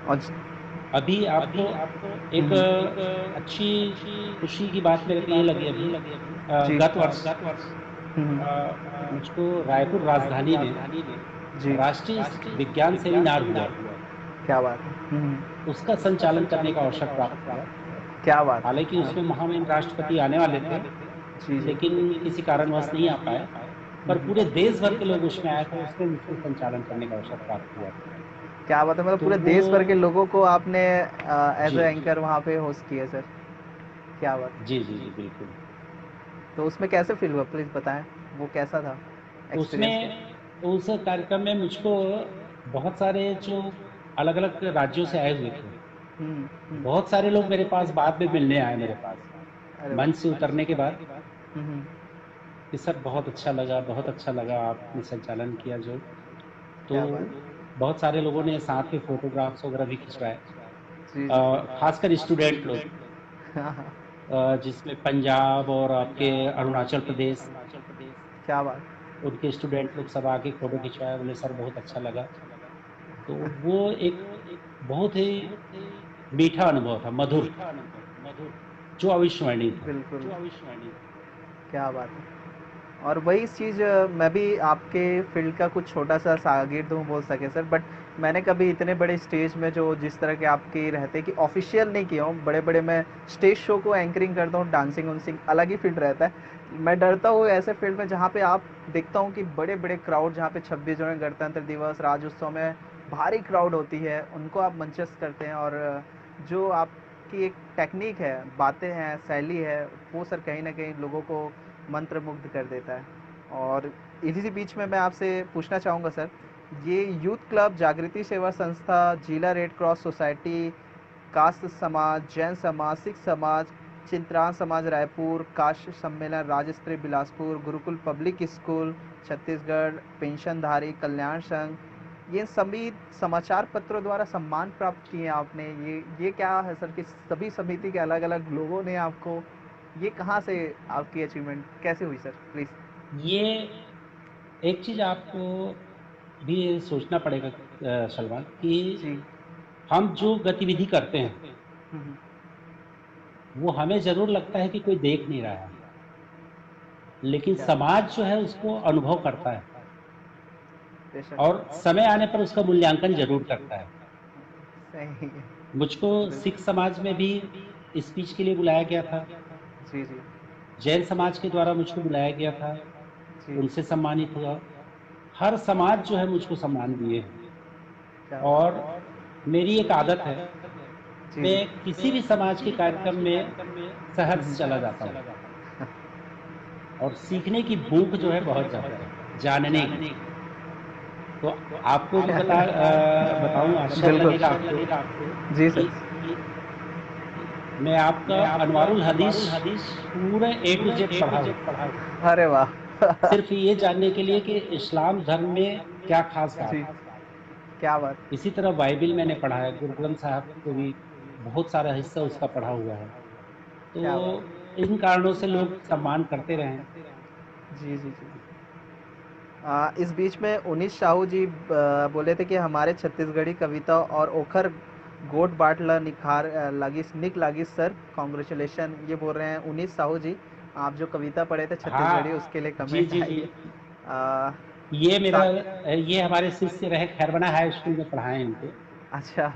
और अभी आपको एक अच्छी खुशी की बात मेरे को ये लगी अभी, जी। गत वर्ष हम्म। मुझको रायपुर राजधानी में जी। राष्ट्रीय विज्ञान सेमिनार हुआ, क्या बात है। उसका संचालन करने का अवसर प्राप्त हुआ। क्या बात है। हालांकि उसमें महामहिम राष्ट्रपति आने वाले थे, जी जी। लेकिन किसी कारणवश नहीं आ पाए, पर पूरे देश भर के लोग उसमें आए थे, उसमें मुझको संचालन करने का अवसर प्राप्त हुआ। क्या बात है, मतलब तो पूरे वो देश भर के लोगों को आपने एज जी ए एंकर वहाँ पे होस्ट किया सर। क्या बात जी जी जी बिल्कुल। है। तो उसमें कैसे फील हुआ, प्लीज़ बताएं, वो कैसा था एक्सपीरियंस। उसमें उस कार्यक्रम में मुझको बहुत सारे जो अलग अलग राज्यों से आए हुए थे, हम्म। बहुत सारे लोग मेरे पास बाद में मिलने आए मेरे पास, अरे मंच से वाह। उतरने के बाद, हम्म। कि सर बहुत अच्छा लगा, बहुत अच्छा लगा आपने संचालन किया जो। तो क्या बात। बहुत सारे लोगों ने साथ में फोटोग्राफ्स वगैरह भी खिंचवाए, जी जी। खासकर स्टूडेंट लोग, हाँ हाँ। जिसमें पंजाब और आपके अरुणाचल प्रदेश, क्या बात। उनके स्टूडेंट लोग सब आके फोटो खिंचवाए, बोले सर बहुत अच्छा लगा। तो वो एक बहुत ही मीठा अनुभव था, मधुर, जो अविस्मरणीय था। बिल्कुल। क्या बात है। और वही चीज़ मैं भी आपके फील्ड का कुछ छोटा सा शागिर्द हूँ बोल सके सर, बट मैंने कभी इतने बड़े स्टेज में जो जिस तरह के आपके रहते कि ऑफिशियल नहीं किया हूँ, बड़े बड़े मैं स्टेज शो को एंकरिंग करता हूँ, डांसिंग उनसिंग अलग ही फील्ड रहता है। मैं डरता हूँ ऐसे फील्ड में जहाँ पे आप देखता हूँ कि बड़े बड़े क्राउड, जहाँ पे 26 जनवरी गणतंत्र दिवस राज्योत्सव में भारी क्राउड होती है, उनको आप मंचस्थ करते हैं, और जो आपकी एक टेक्निक है, बातें हैं, शैली है, वो सर कहीं ना कहीं लोगों को मंत्रमुग्ध कर देता है। और इसी बीच में मैं आपसे पूछना चाहूँगा सर, ये यूथ क्लब, जागृति सेवा संस्था, जिला रेड क्रॉस सोसाइटी, कास्ट समाज, जैन समाज, सिख समाज, चिंतरान समाज रायपुर, काश सम्मेलन राज्य स्तरीय बिलासपुर, गुरुकुल पब्लिक स्कूल छत्तीसगढ़, पेंशनधारी कल्याण संघ, ये सभी समाचार पत्रों द्वारा सम्मान प्राप्त किए आपने। ये क्या है सर कि सभी समिति के अलग अलग लोगों ने आपको, ये कहाँ से आपकी अचीवमेंट कैसे हुई सर, प्लीज़। ये एक चीज आपको भी सोचना पड़ेगा सलमान, कि जी। हम जो गतिविधि करते हैं हम्म। वो हमें जरूर लगता है कि कोई देख नहीं रहा है, लेकिन क्या समाज जो है उसको अनुभव करता है, बेशक। और समय आने पर उसका मूल्यांकन जरूर करता है। सही है। मुझको सिख समाज में भी स्पीच के लिए बुलाया गया था, जी जी। जैन समाज के द्वारा मुझको बुलाया गया था, जी। उनसे सम्मानित हुआ। हर समाज जो है मुझको सम्मान दिए हैं, क्या और बात। मेरी एक आदत है, जी जी। मैं किसी भी समाज के कार्यक्रम में सहर्ष चला जाता हूँ, और सीखने की भूख जो है बहुत ज्यादा है, जानने की। तो आपको भी बताऊं, आश्चर्य बिल्कुल। लगेगा आपको जी कि सर। मैं आपका अनवारुल हदीस पूरे A to Z पढ़ा हूँ, अरे वाह। सिर्फ ये जानने के लिए कि इस्लाम धर्म में क्या खास बात जी। है। क्या बात। इसी तरह बाइबिल मैंने पढ़ा है, गुरु ग्रंथ साहब को भी बहुत सारा हिस्सा उसका पढ़ा हुआ है। तो क्या बात। इन कारणों से लोग सम्मान करते रहे। जी जी जी। इस बीच में उनीश साहू जी बोले थे कि हमारे छत्तीसगढ़ी कविता और ओखर गोट बाटला निखार लागिस निक लागिस सर, कॉन्ग्रेचुलेशन, ये बोल रहे हैं उनीश साहू जी। आप जो कविता पढ़े थे छत्तीसगढ़ी, हाँ उसके लिए जी कमेंट जी आई जी। है। आ, ये मेरा सा- ये हमारे शिष्य रहे, खैरबना हाई स्कूल में पढ़ाए इनको। अच्छा।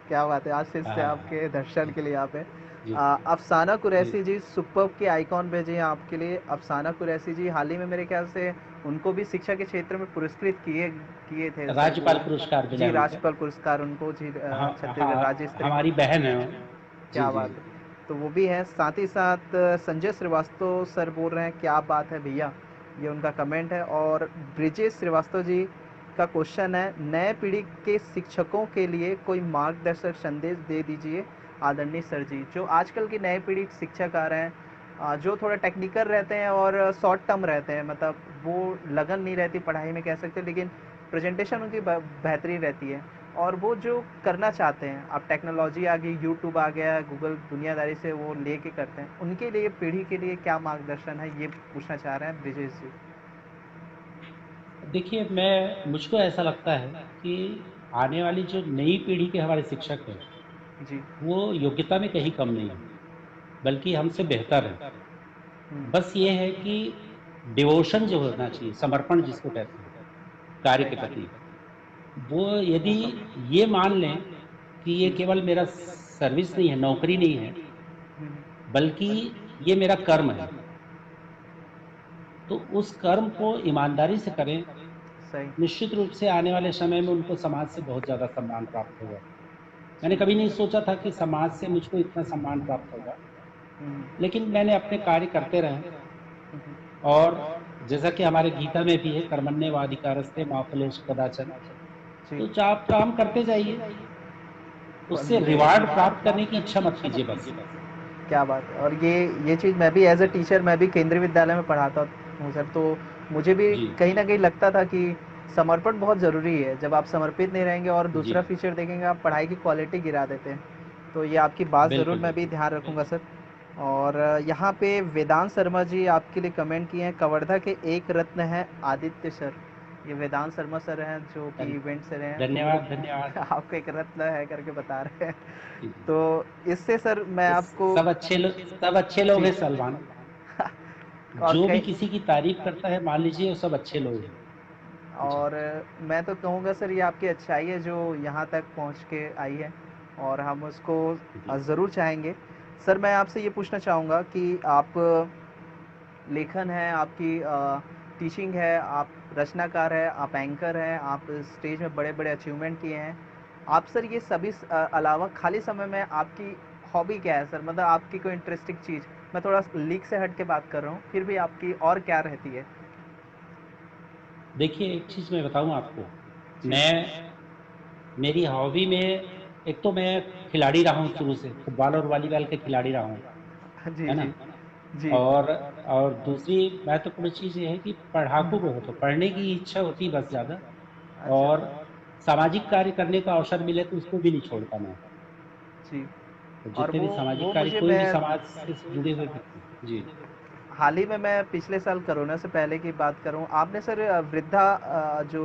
क्या बात है, आज से हाँ आपके दर्शन के लिए यहाँ पे। जी अफसाना जी। कुरैशी जी सुपर्ब के आइकॉन भेजे हैं आपके लिए। अफसाना कुरैशी जी हाल ही में मेरे ख्याल से उनको भी शिक्षा के क्षेत्र में पुरस्कृत किए किए थे सर वो। राज्यपाल पुरस्कार मिला जी, है उनको। राज्यपाल पुरस्कार उनको जी, हाँ छत्तीसगढ़ राज्य हाँ, स्तरीय हमारी बहन है वो। जी क्या जी बात जी। है। तो वो भी है, साथ ही साथ संजय श्रीवास्तव सर बोल रहे हैं क्या बात है भैया, ये उनका कमेंट है। और ब्रिजेश श्रीवास्तव जी का क्वेश्चन है, नए पीढ़ी के शिक्षकों के लिए कोई मार्गदर्शक संदेश दे दीजिए आदरणीय सर जी। जो आजकल की नए पीढ़ी के शिक्षक आ रहे हैं, जो थोड़ा टेक्निकल रहते हैं और शॉर्ट टर्म रहते हैं, मतलब वो लगन नहीं रहती पढ़ाई में कह सकते, लेकिन प्रेजेंटेशन उनकी बेहतरीन रहती है, और वो जो करना चाहते हैं, अब टेक्नोलॉजी आ गई, यूट्यूब आ गया, गूगल दुनियादारी से वो लेके करते हैं, उनके लिए पीढ़ी के लिए क्या मार्गदर्शन है, ये पूछना चाह रहे हैं ब्रिजेश जी। देखिए, मैं मुझको ऐसा लगता है कि आने वाली जो नई पीढ़ी के हमारे शिक्षक हैं, जी। वो योग्यता में कहीं कम नहीं है, बल्कि हमसे बेहतर है। हुँ, बस ये है कि डिवोशन जो होना चाहिए, समर्पण जिसको कहते हैं, कार्य सही। के प्रति, वो यदि वो कम ये मान लें कि ये जी। केवल मेरा सर्विस नहीं है, नौकरी नहीं है, हुँ, बल्कि ये मेरा कर्म है, तो उस कर्म को ईमानदारी से करें, सही। निश्चित रूप से आने वाले समय में उनको समाज से बहुत ज़्यादा सम्मान प्राप्त होगा। मैंने जी। कभी नहीं सोचा था कि समाज से मुझको इतना सम्मान प्राप्त होगा, हुँ, लेकिन मैंने अपने कार्य करते रहे हुँ, हुँ। और जैसा कि हमारे गीता में भी है, कर्मण्येवाधिकारस्ते मा फलेषु कदाचन। जी। तो आप काम करते जाइए, फल उससे मिलेगा। रिवार्ड प्राप्त करने की इच्छा मत कीजिए बस। क्या बात है! और ये चीज़ मैं भी एज़ अ टीचर मैं भी केंद्रीय विद्यालय में पढ़ाता हूँ सर, तो मुझे भी जी, कहीं न कहीं लगता था कि समर्पण बहुत ज़रूरी है। जब आप समर्पित नहीं रहेंगे और जी, दूसरा फीचर देखेंगे, आप पढ़ाई की क्वालिटी गिरा देते हैं। तो ये आपकी बात ज़रूर बिल्कुल, मैं भी बिल्कुल। ध्यान रखूँगा सर। और यहाँ पे वेदांत शर्मा जी आपके लिए कमेंट किए हैं, कवर्धा के एक रत्न हैं आदित्य सर। ये वेदांत शर्मा सर हैं जो कि धन इवेंट से रहे हैं, तो वो धन्यवाद, धन्यवाद। आपको एक रत्न है करके बता रहे हैं। जी, जी। तो इससे सर मैं ये आपको सब अच्छे लोग जी। हैं सलमान। और जो भी कई किसी की तारीफ़ करता है, मान लीजिए वो सब अच्छे लोग हैं। जी, और मैं तो कहूँगा सर ये आपकी अच्छाई है जो यहाँ तक पहुँच के आई है और हम उसको जी। ज़रूर चाहेंगे। सर मैं आपसे ये पूछना चाहूँगा कि आप लेखन है, आपकी टीचिंग है, आप रचनाकार हैं, आप एंकर हैं, आप स्टेज में बड़े-बड़े अचीवमेंट किए हैं। आप सर ये सभी अलावा खाली समय में आपकी हॉबी क्या है सर? मतलब आपकी कोई इंटरेस्टिंग चीज़? मैं थोड़ा लीक से हट के बात कर रहा हूँ, फिर भी आपकी और क्या रहती है? देखिए, एक चीज़ मैं बताऊँ आपको, जी। मैं मेरी हॉबी में एक तो मैं खिलाड़ी रहा हूँ शुरू से, फुटबॉल और वॉलीबॉल का खिलाड़ी रहा हूँ, जी, है जी। ना? जी। और दूसरी महत्वपूर्ण चीज़ ये है कि पढ़ाकू बहुत हूँ, पढ़ने की इच्छा होती है बस ज़्यादा अच्छा। और सामाजिक कार्य करने का अवसर मिले तो उसको भी नहीं छोड़ता मैं। जी। तो और जितने भी सामाजिक वो कार्य मुझे कोई भी मैं समाज से जुड़े हुए व्यक्ति जी। हाल ही में मैं पिछले साल कोरोना से पहले की बात करूँ, आपने सर वृद्धा जो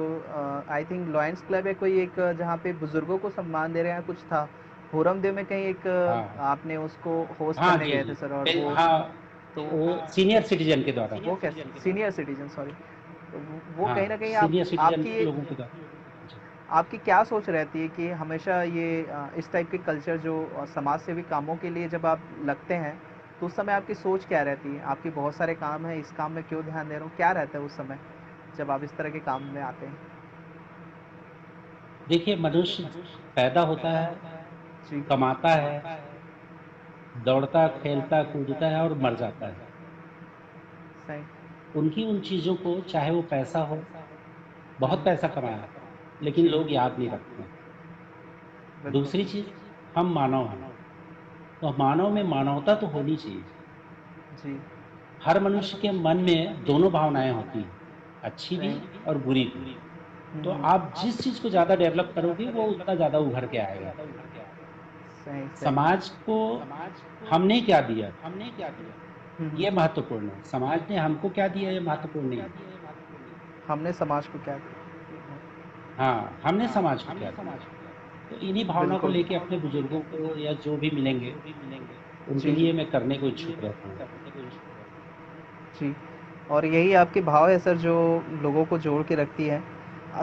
आई थिंक लॉयंस क्लब है कोई एक जहाँ पे बुज़ुर्गों को सम्मान दे रहे हैं कुछ था। फोरम डे में कहीं एक हाँ। आपने उसको होस्ट हाँ करने जी, गए थे जी। सर और वो हाँ, तो वो सीनियर सिटीज़न के द्वारा। वो कैसे सीनियर सिटीज़न सॉरी। तो वो कहीं न हाँ, कहीं आप सीनियर सिटीज़न आपकी के लोगों के द्वारा। जी। आपकी क्या सोच रहती है कि हमेशा ये इस टाइप के कल्चर जो समाज सेवी कामों के लिए जब आप लगते हैं, तो उस समय आपकी सोच क्या रहती है? आपके बहुत सारे काम हैं, इस काम में क्यों ध्यान दे रहा हूँ? क्या रहता है उस समय, जब आप इस तरह के काम में आते हैं? देखिए, मनुष्य पैदा होता है, जी। कमाता है, दौड़ता, खेलता, कूदता है और मर जाता है। सही। उनकी उन चीज़ों को चाहे वो पैसा हो, हुँ, बहुत हुँ। पैसा कमाया, लेकिन जी, लोग याद नहीं रखते हैं। बिल्कुल। दूसरी चीज़, हम मानव हैं, तो मानव में मानवता तो होनी चाहिए। जी, हर मनुष्य के मन में दोनों भावनाएँ होती हैं, अच्छी भी सही। और बुरी भी। हुँ, तो हुँ। आप जिस चीज़ को ज़्यादा डेवलप करोगे, वो उतना ज़्यादा उभर के आएगा। सही, सही। समाज को हमने क्या दिया, हुँ, हुँ। ये महत्वपूर्ण है। समाज ने हमको क्या दिया, ये महत्वपूर्ण नहीं है। हमने समाज को क्या किया? हाँ, हमने समाज को क्या दिया। तो इन्हीं भावना को बिल्कुल। लेके अपने बुजुर्गों को या जो भी मिलेंगे, उनके जी, जी। लिए मैं करने को इच्छुक रहता हूँ। जी। और यही आपके भाव है सर जो लोगों को जोड़ के रखती है।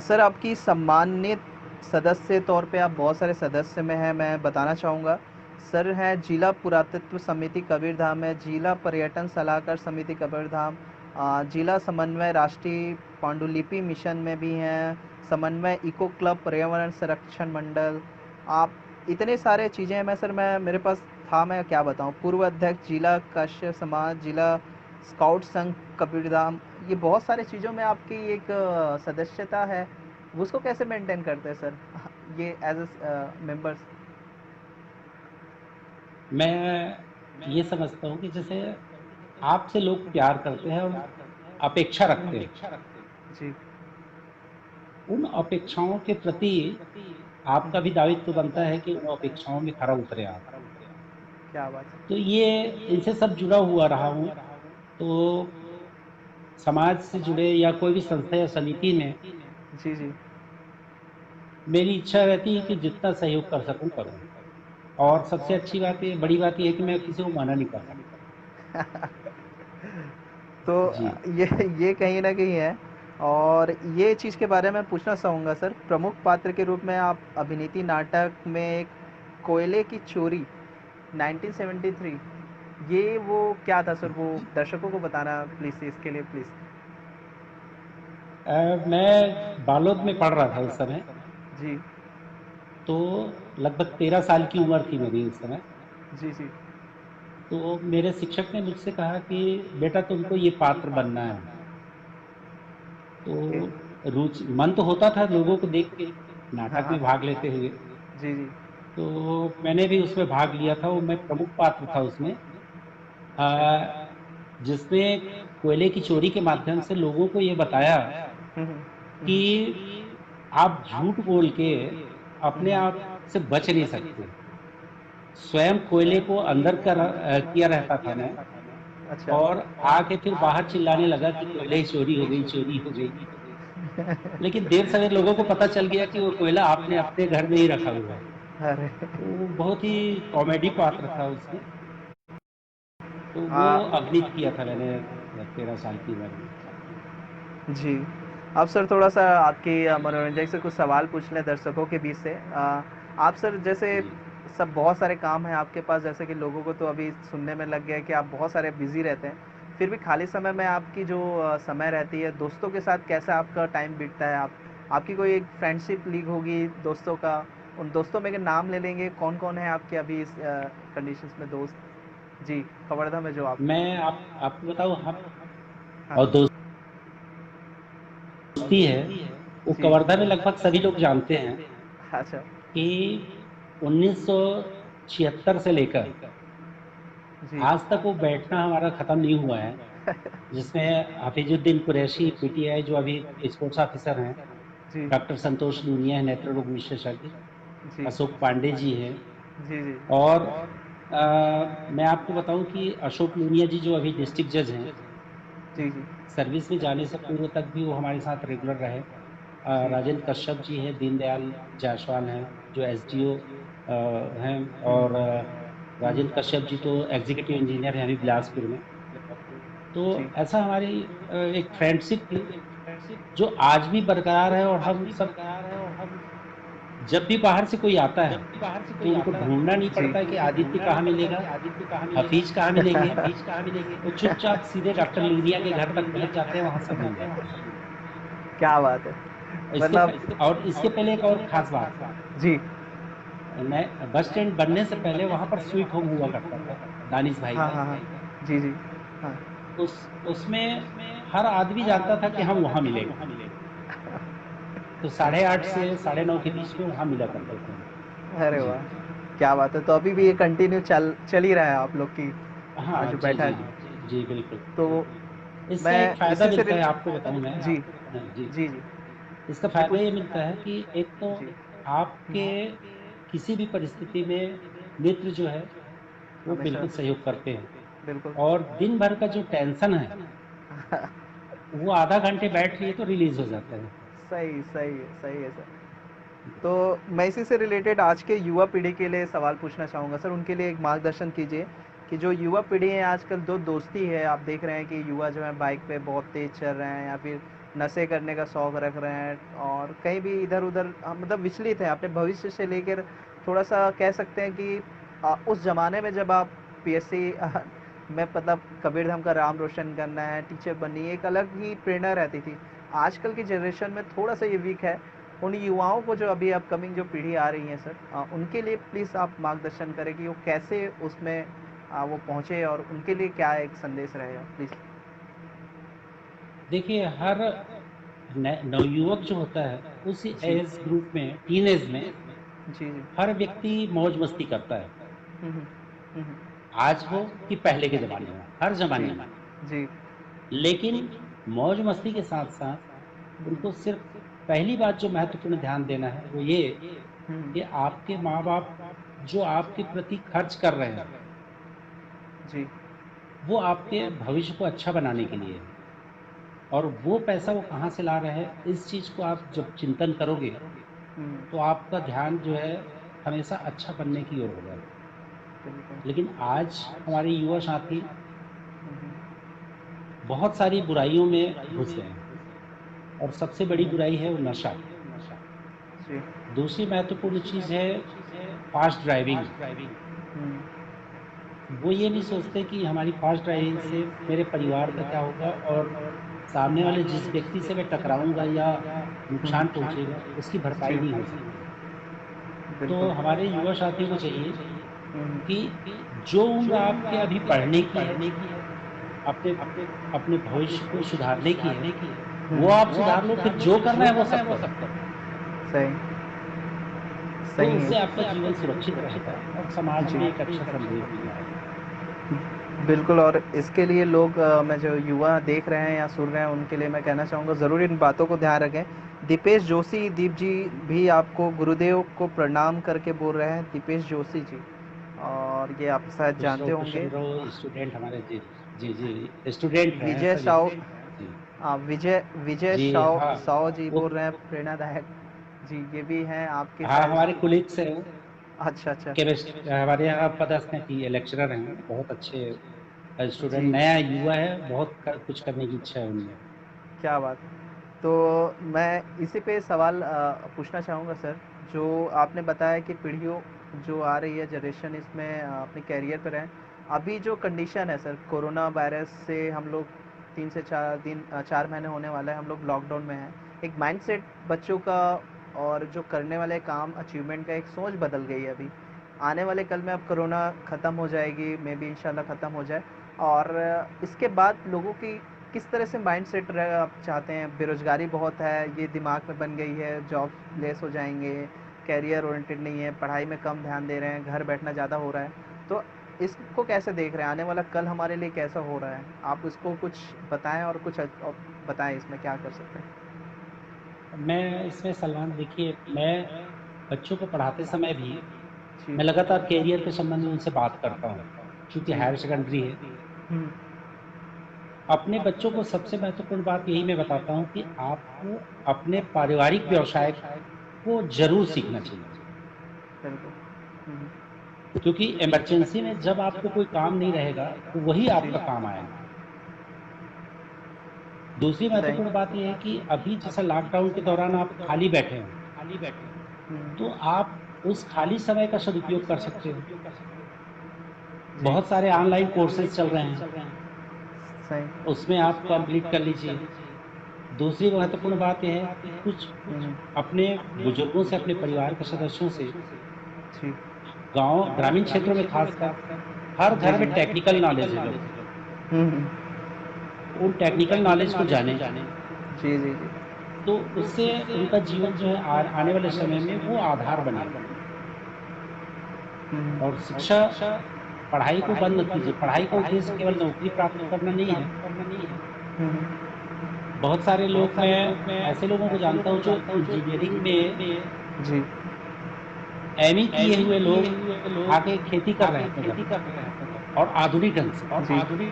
सर आपकी सम्मानित सदस्य तौर पे आप बहुत सारे सदस्य में हैं, मैं बताना चाहूँगा। सर हैं जिला पुरातत्व समिति कबीरधाम है, जिला पर्यटन सलाहकार समिति कबीरधाम, जिला समन्वय राष्ट्रीय पांडुलिपि मिशन में भी हैं, समन्वय इको क्लब पर्यावरण संरक्षण मंडल। आप इतने सारे चीज़ें हैं, मैं मेरे पास था मैं क्या बताऊँ, पूर्व अध्यक्ष जिला कश्य समाज, जिला स्काउट संघ कबीरधाम, ये बहुत सारी चीज़ों में आपकी एक सदस्यता है। वो उसको कैसे मेंटेन करते हैं सर? ये एज़ मेंबर्स? मैं ये समझता हूँ कि जैसे आपसे लोग प्यार करते हैं और अपेक्षा रखते हैं। जी। उन अपेक्षाओं के प्रति आपका भी दायित्व बनता है कि उन अपेक्षाओं में खरा उतरे आप। क्या बात है! तो ये इनसे सब जुड़ा हुआ रहा हूँ, तो समाज से जुड़े या कोई भी संस्था या समिति में जी, जी। मेरी इच्छा रहती है कि जितना सहयोग कर सकूँ करूँ। और सबसे अच्छी बात ये, बड़ी बात ये है कि मैं किसी को मना नहीं कर सकता। तो जी। ये कहीं न कहीं है। और ये चीज़ के बारे में पूछना चाहूँगा सर, प्रमुख पात्र के रूप में आप अभिनीति नाटक में एक कोयले की चोरी 1973, ये वो क्या था सर? वो दर्शकों को बताना प्लीज़, इसके लिए प्लीज़। मैं बालोद में पढ़ रहा था उस समय, जी, तो लगभग 13 साल की उम्र थी मेरी उस समय। जी, जी। तो मेरे शिक्षक ने मुझसे कहा कि बेटा तुमको ये पात्र बनना है। ओके। तो रुचि मन तो होता था लोगों को देख के, हाँ, नाटक हाँ, में हाँ। भाग लेते हुए। जी, जी। तो मैंने भी उसमें भाग लिया था, वो मैं प्रमुख पात्र था उसमें। अच्छा। जिसमें कोयले की चोरी के माध्यम से लोगों को ये बताया हुँ, हुँ। हुँ, कि हुँ। आप झूठ बोल के हुँ, अपने हुँ। आप से बच नहीं सकते। स्वयं कोयले को अंदर किया रहता था मैं, अच्छा। और आके फिर बाहर चिल्लाने लगा कि कोयले की चोरी हो गई, चोरी हो गई। लेकिन देर सवेर लोगों को पता चल गया कि वो कोयला आपने अपने घर में ही रखा हुआ है। अरे! तो वो बहुत ही कॉमेडी पात्र था उसमें। तो वो आ, अभिनीत किया था मैंने 13 साल की उम्र में। जी। अब सर थोड़ा-सा आपकी मनोरंजन से कुछ सवाल पूछ लें दर्शकों के बीच से। आप सर जैसे जी। सब बहुत सारे काम हैं आपके पास, जैसे कि लोगों को तो अभी सुनने में लग गया है कि आप बहुत सारे बिज़ी रहते हैं। फिर भी खाली समय में आपकी जो समय रहती है, दोस्तों के साथ कैसा आपका टाइम बीतता है? आपकी कोई एक फ्रेंडशिप लीग होगी दोस्तों का, उन दोस्तों में के नाम ले लेंगे, कौन-कौन है आपके अभी इस कंडीशंस में दोस्त? जी, कवर्धा में जो आप मैं आपको बताऊँ, हम हाँ, और दोस्ती है, वो जी। कवर्धा में लगभग सभी लोग जानते हैं अच्छा, कि 1976 से लेकर जी। आज तक वो बैठना हमारा खत्म नहीं हुआ है। जिसमें हफीजुद्दीन कुरैशी पीटीआई जो अभी स्पोर्ट्स ऑफिसर हैं, जी, डॉक्टर संतोष लूनिया है नेत्र रोग विशेषज्ञ, जी। अशोक पांडे जी हैं, जी, जी। और मैं आपको बताऊं कि अशोक लूनिया जी जो अभी डिस्ट्रिक्ट जज हैं, जी, जी। सर्विस में जाने से पूर्व तक भी वो हमारे साथ रेगुलर रहे। जी। राजेंद्र कश्यप जी हैं, दीनदयाल जायसवाल हैं जो एसडीओ हैं, हुँ, और हुँ, हुँ। राजेंद्र कश्यप जी तो एग्जीक्यूटिव इंजीनियर हैं अभी बिलासपुर में। तो जी। ऐसा हमारी एक फ्रेंडशिप थी जो आज भी बरकरार है, और हम सब जब भी बाहर से कोई आता है तो उनको ढूंढना नहीं जी। पड़ता है कि आदित्य कहाँ मिलेगा, हफीज कहाँ मिलेंगे। वो चुपचाप सीधे डॉक्टर लूनिया के घर तक पहुंच जाते हैं, वहां सब मिल जाता है। क्या बात है! मतलब और इसके पहले एक और खास बात, जी। मैं बस स्टैंड बनने से पहले वहां पर स्वीट होम हुआ करता था दानिश भाई हाँ, का। हाँ, हाँ। जी, जी। हाँ। उस उसमें हर आदमी जानता था कि हम वहां मिलेंगे, तो 8:30 से 9:30 के बीच में वहां मिला करते थे हम। अरे जी। वाह! क्या बात है! तो अभी भी ये कंटिन्यू चल ही रहा है आप लोग की हाँ, जो जी, बैठक। जी, जी, बिल्कुल। तो इसका मैं एक फ़ायदा इसी से मिलता है, आपको बताऊँ मैं। जी। जी। जी, जी। इसका जी, फ़ायदा ये मिलता है कि एक तो जी। आपके किसी भी परिस्थिति में मित्र जो है, वो हमेशा बिल्कुल सहयोग करते हैं, बिल्कुल। और दिन भर का जो टेंशन है, वो आधा घंटे बैठ लिए तो रिलीज़ हो जाता है। सही है सर। तो मैं इसी से रिलेटेड आज के युवा पीढ़ी के लिए सवाल पूछना चाहूँगा सर, उनके लिए एक मार्गदर्शन कीजिए कि जो युवा पीढ़ी है आजकल, जो दोस्ती है, आप देख रहे हैं कि युवा जो है बाइक पे बहुत तेज़ चल रहे हैं या फिर नशे करने का शौक रख रहे हैं और कहीं भी इधर उधर मतलब विचलित हैं अपने भविष्य से लेकर। थोड़ा सा कह सकते हैं कि उस ज़माने में जब आप पीएससी में मतलब कबीरधाम का नाम रोशन करना है, टीचर बननी है, एक अलग ही प्रेरणा रहती थी। आजकल की जनरेशन में थोड़ा सा ये वीक है। उन युवाओं को जो अभी अपकमिंग जो पीढ़ी आ रही है सर, उनके लिए प्लीज़ आप मार्गदर्शन करें कि वो कैसे उसमें वो पहुँचे और उनके लिए क्या एक संदेश रहेगा प्लीज़। देखिए, हर नवयुवक जो होता है, उस जी। एज ग्रुप में, टीनेज में, जी, जी। हर व्यक्ति मौज-मस्ती करता है। हुँ, हुँ। हुँ, हुँ। आज हो कि पहले के ज़माने में, हर जी, ज़माने में। जी। लेकिन मौज-मस्ती के साथ-साथ हुँ, उनको सिर्फ़ पहली बात जो महत्वपूर्ण ध्यान देना है, वो ये हुँ। कि आपके माँ-बाप जो आपके प्रति खर्च कर रहे हैं, जी। वो आपके भविष्य को अच्छा बनाने के लिए है। और वो पैसा वो कहाँ से ला रहे हैं, इस चीज़ को आप जब चिंतन करोगे, हुँ। तो आपका ध्यान जो है हमेशा अच्छा बनने की ओर होगा। बिल्कुल। लेकिन आज हमारे युवा साथी हम्म, बहुत सारी बुराइयों में घुस गए हैं और सबसे बड़ी बुराई है वो नशा। जी। दूसरी महत्वपूर्ण चीज़ है फ़ास्ट ड्राइविंग। हम्म, वो ये नहीं सोचते कि हमारी फ़ास्ट ड्राइविंग से मेरे परिवार का क्या होगा और सामने वाले जिस व्यक्ति से मैं टकराऊँगा या नुकसान पहुँचेगा, उसकी भरपाई जी। नहीं हो सकती। तो बिल्कुल। हमारे युवा साथियों को चाहिए हम्म, कि जो उम्र आपके अभी पढ़ने की है, अपने अपने भविष्य को सुधारने की है, वो आप सुधार लो, फिर जो करना है वो सब करो। सही। तो सही उससे है। आपका जीवन सुरक्षित रहेगा और समाज जी। में एक अच्छा संदेश भी जाएगा। बिल्कुल। और इसके लिए लोग मैं जो युवा देख रहे हैं या सुन रहे हैं उनके लिए मैं कहना चाहूँगा ज़रूर इन बातों को ध्यान रखें। दीपेश जोशी दीप जी भी आपको गुरुदेव को प्रणाम करके बोल रहे हैं, दीपेश जोशी जी। और ये आप शायद जानते खुश होंगे। रहो स्टूडेंट हमारे। जी, जी, जी, स्टूडेंट हैं विजय सभी। साव जी, विजय विजय जी, साव हाँ, साव जी वो बोल रहे हैं प्रेरणादायक। जी, ये भी हैं आपके हाँ, शायद हमारे कोलीग्स हैं वो। अच्छा, अच्छा। हमारे यहाँ पदस्थ हैं, लेक्चरर हैं, बहुत अच्छे स्टूडेंट, जी। नया युवा है, बहुत कुछ करने की इच्छा है उनमें। क्या बात। तो मैं इसी पे सवाल पूछना चाहूँगा सर। जो आपने बताया कि पीढ़ियों जो आ रही है जनरेशन इसमें अपने कैरियर पर है। अभी जो कंडीशन है सर कोरोना वायरस से हम लोग 3 से 4 दिन 4 महीने होने वाला है हम लोग लॉकडाउन में हैं। एक माइंडसेट बच्चों का और जो करने वाले काम अचीवमेंट का एक सोच बदल गई है अभी। आने वाले कल में अब कोरोना ख़त्म हो जाएगी, मे बी इंशाल्लाह ख़त्म हो जाए। और इसके बाद लोगों की किस तरह से माइंडसेट आप चाहते हैं? बेरोज़गारी बहुत है, ये दिमाग में बन गई है, जॉब लेस हो जाएँगे, करियर ओरिएंटेड नहीं है, पढ़ाई में कम ध्यान दे रहे हैं, घर बैठना ज़्यादा हो रहा है। तो इसको कैसे देख रहे हैं? आने वाला कल हमारे लिए कैसा हो रहा है? आप इसको कुछ बताएँ और कुछ बताएँ इसमें क्या कर सकते हैं? मैं इसमें सलमान, देखिए, मैं बच्चों को पढ़ाते समय भी जी। मैं लगातार करियर के संबंध में उनसे बात करता हूँ, चूँकि जी। हायर सेकेंडरी है। हुँ। अपने बच्चों को सबसे महत्वपूर्ण बात यही मैं बताता हूँ कि आपको अपने पारिवारिक व्यवसाय को ज़रूर सीखना चाहिए, बिल्कुल। हुँ, क्योंकि इमरजेंसी में जब आपको कोई काम नहीं रहेगा, तो वही जी। आपका काम आएगा। दूसरी सही। महत्वपूर्ण बात ये है कि अभी जैसा लॉकडाउन के दौरान आप खाली बैठे हैं, तो हुँ। आप उस खाली समय का सदुपयोग कर सकते हो। जी। बहुत सारे ऑनलाइन कोर्सेज़ चल रहे हैं, सही। उसमें आप कंप्लीट कर लीजिए। दूसरी महत्वपूर्ण बात ये है कि कुछ हुँ, हुँ। अपने बुजुर्गों से, अपने परिवार के सदस्यों से, जी। गाँव ग्रामीण क्षेत्रों में खासकर, हर जी, घर जी। में टेक्निकल नॉलेज है लोगों को। हुँ, हुँ। उन टेक्निकल नॉलेज को जानें, जी, जी, जी। तो उससे उनका जीवन जो है आने वाले समय में वो आधार बनेगा। हुँ, और हुँ। शिक्षा, पढ़ाई को बंद मत कीजिए। पढ़ाई का उद्देश्य केवल नौकरी प्राप्त करना नहीं है। हुँ, हुँ। बहुत सारे लोग, मैं ऐसे लोगों को जानता हूँ जो इंजीनियरिंग में जी। एमई किए हुए लोग आके खेती कर रहे हैं अपने घर में, और आधुनिक ढंग से। जी।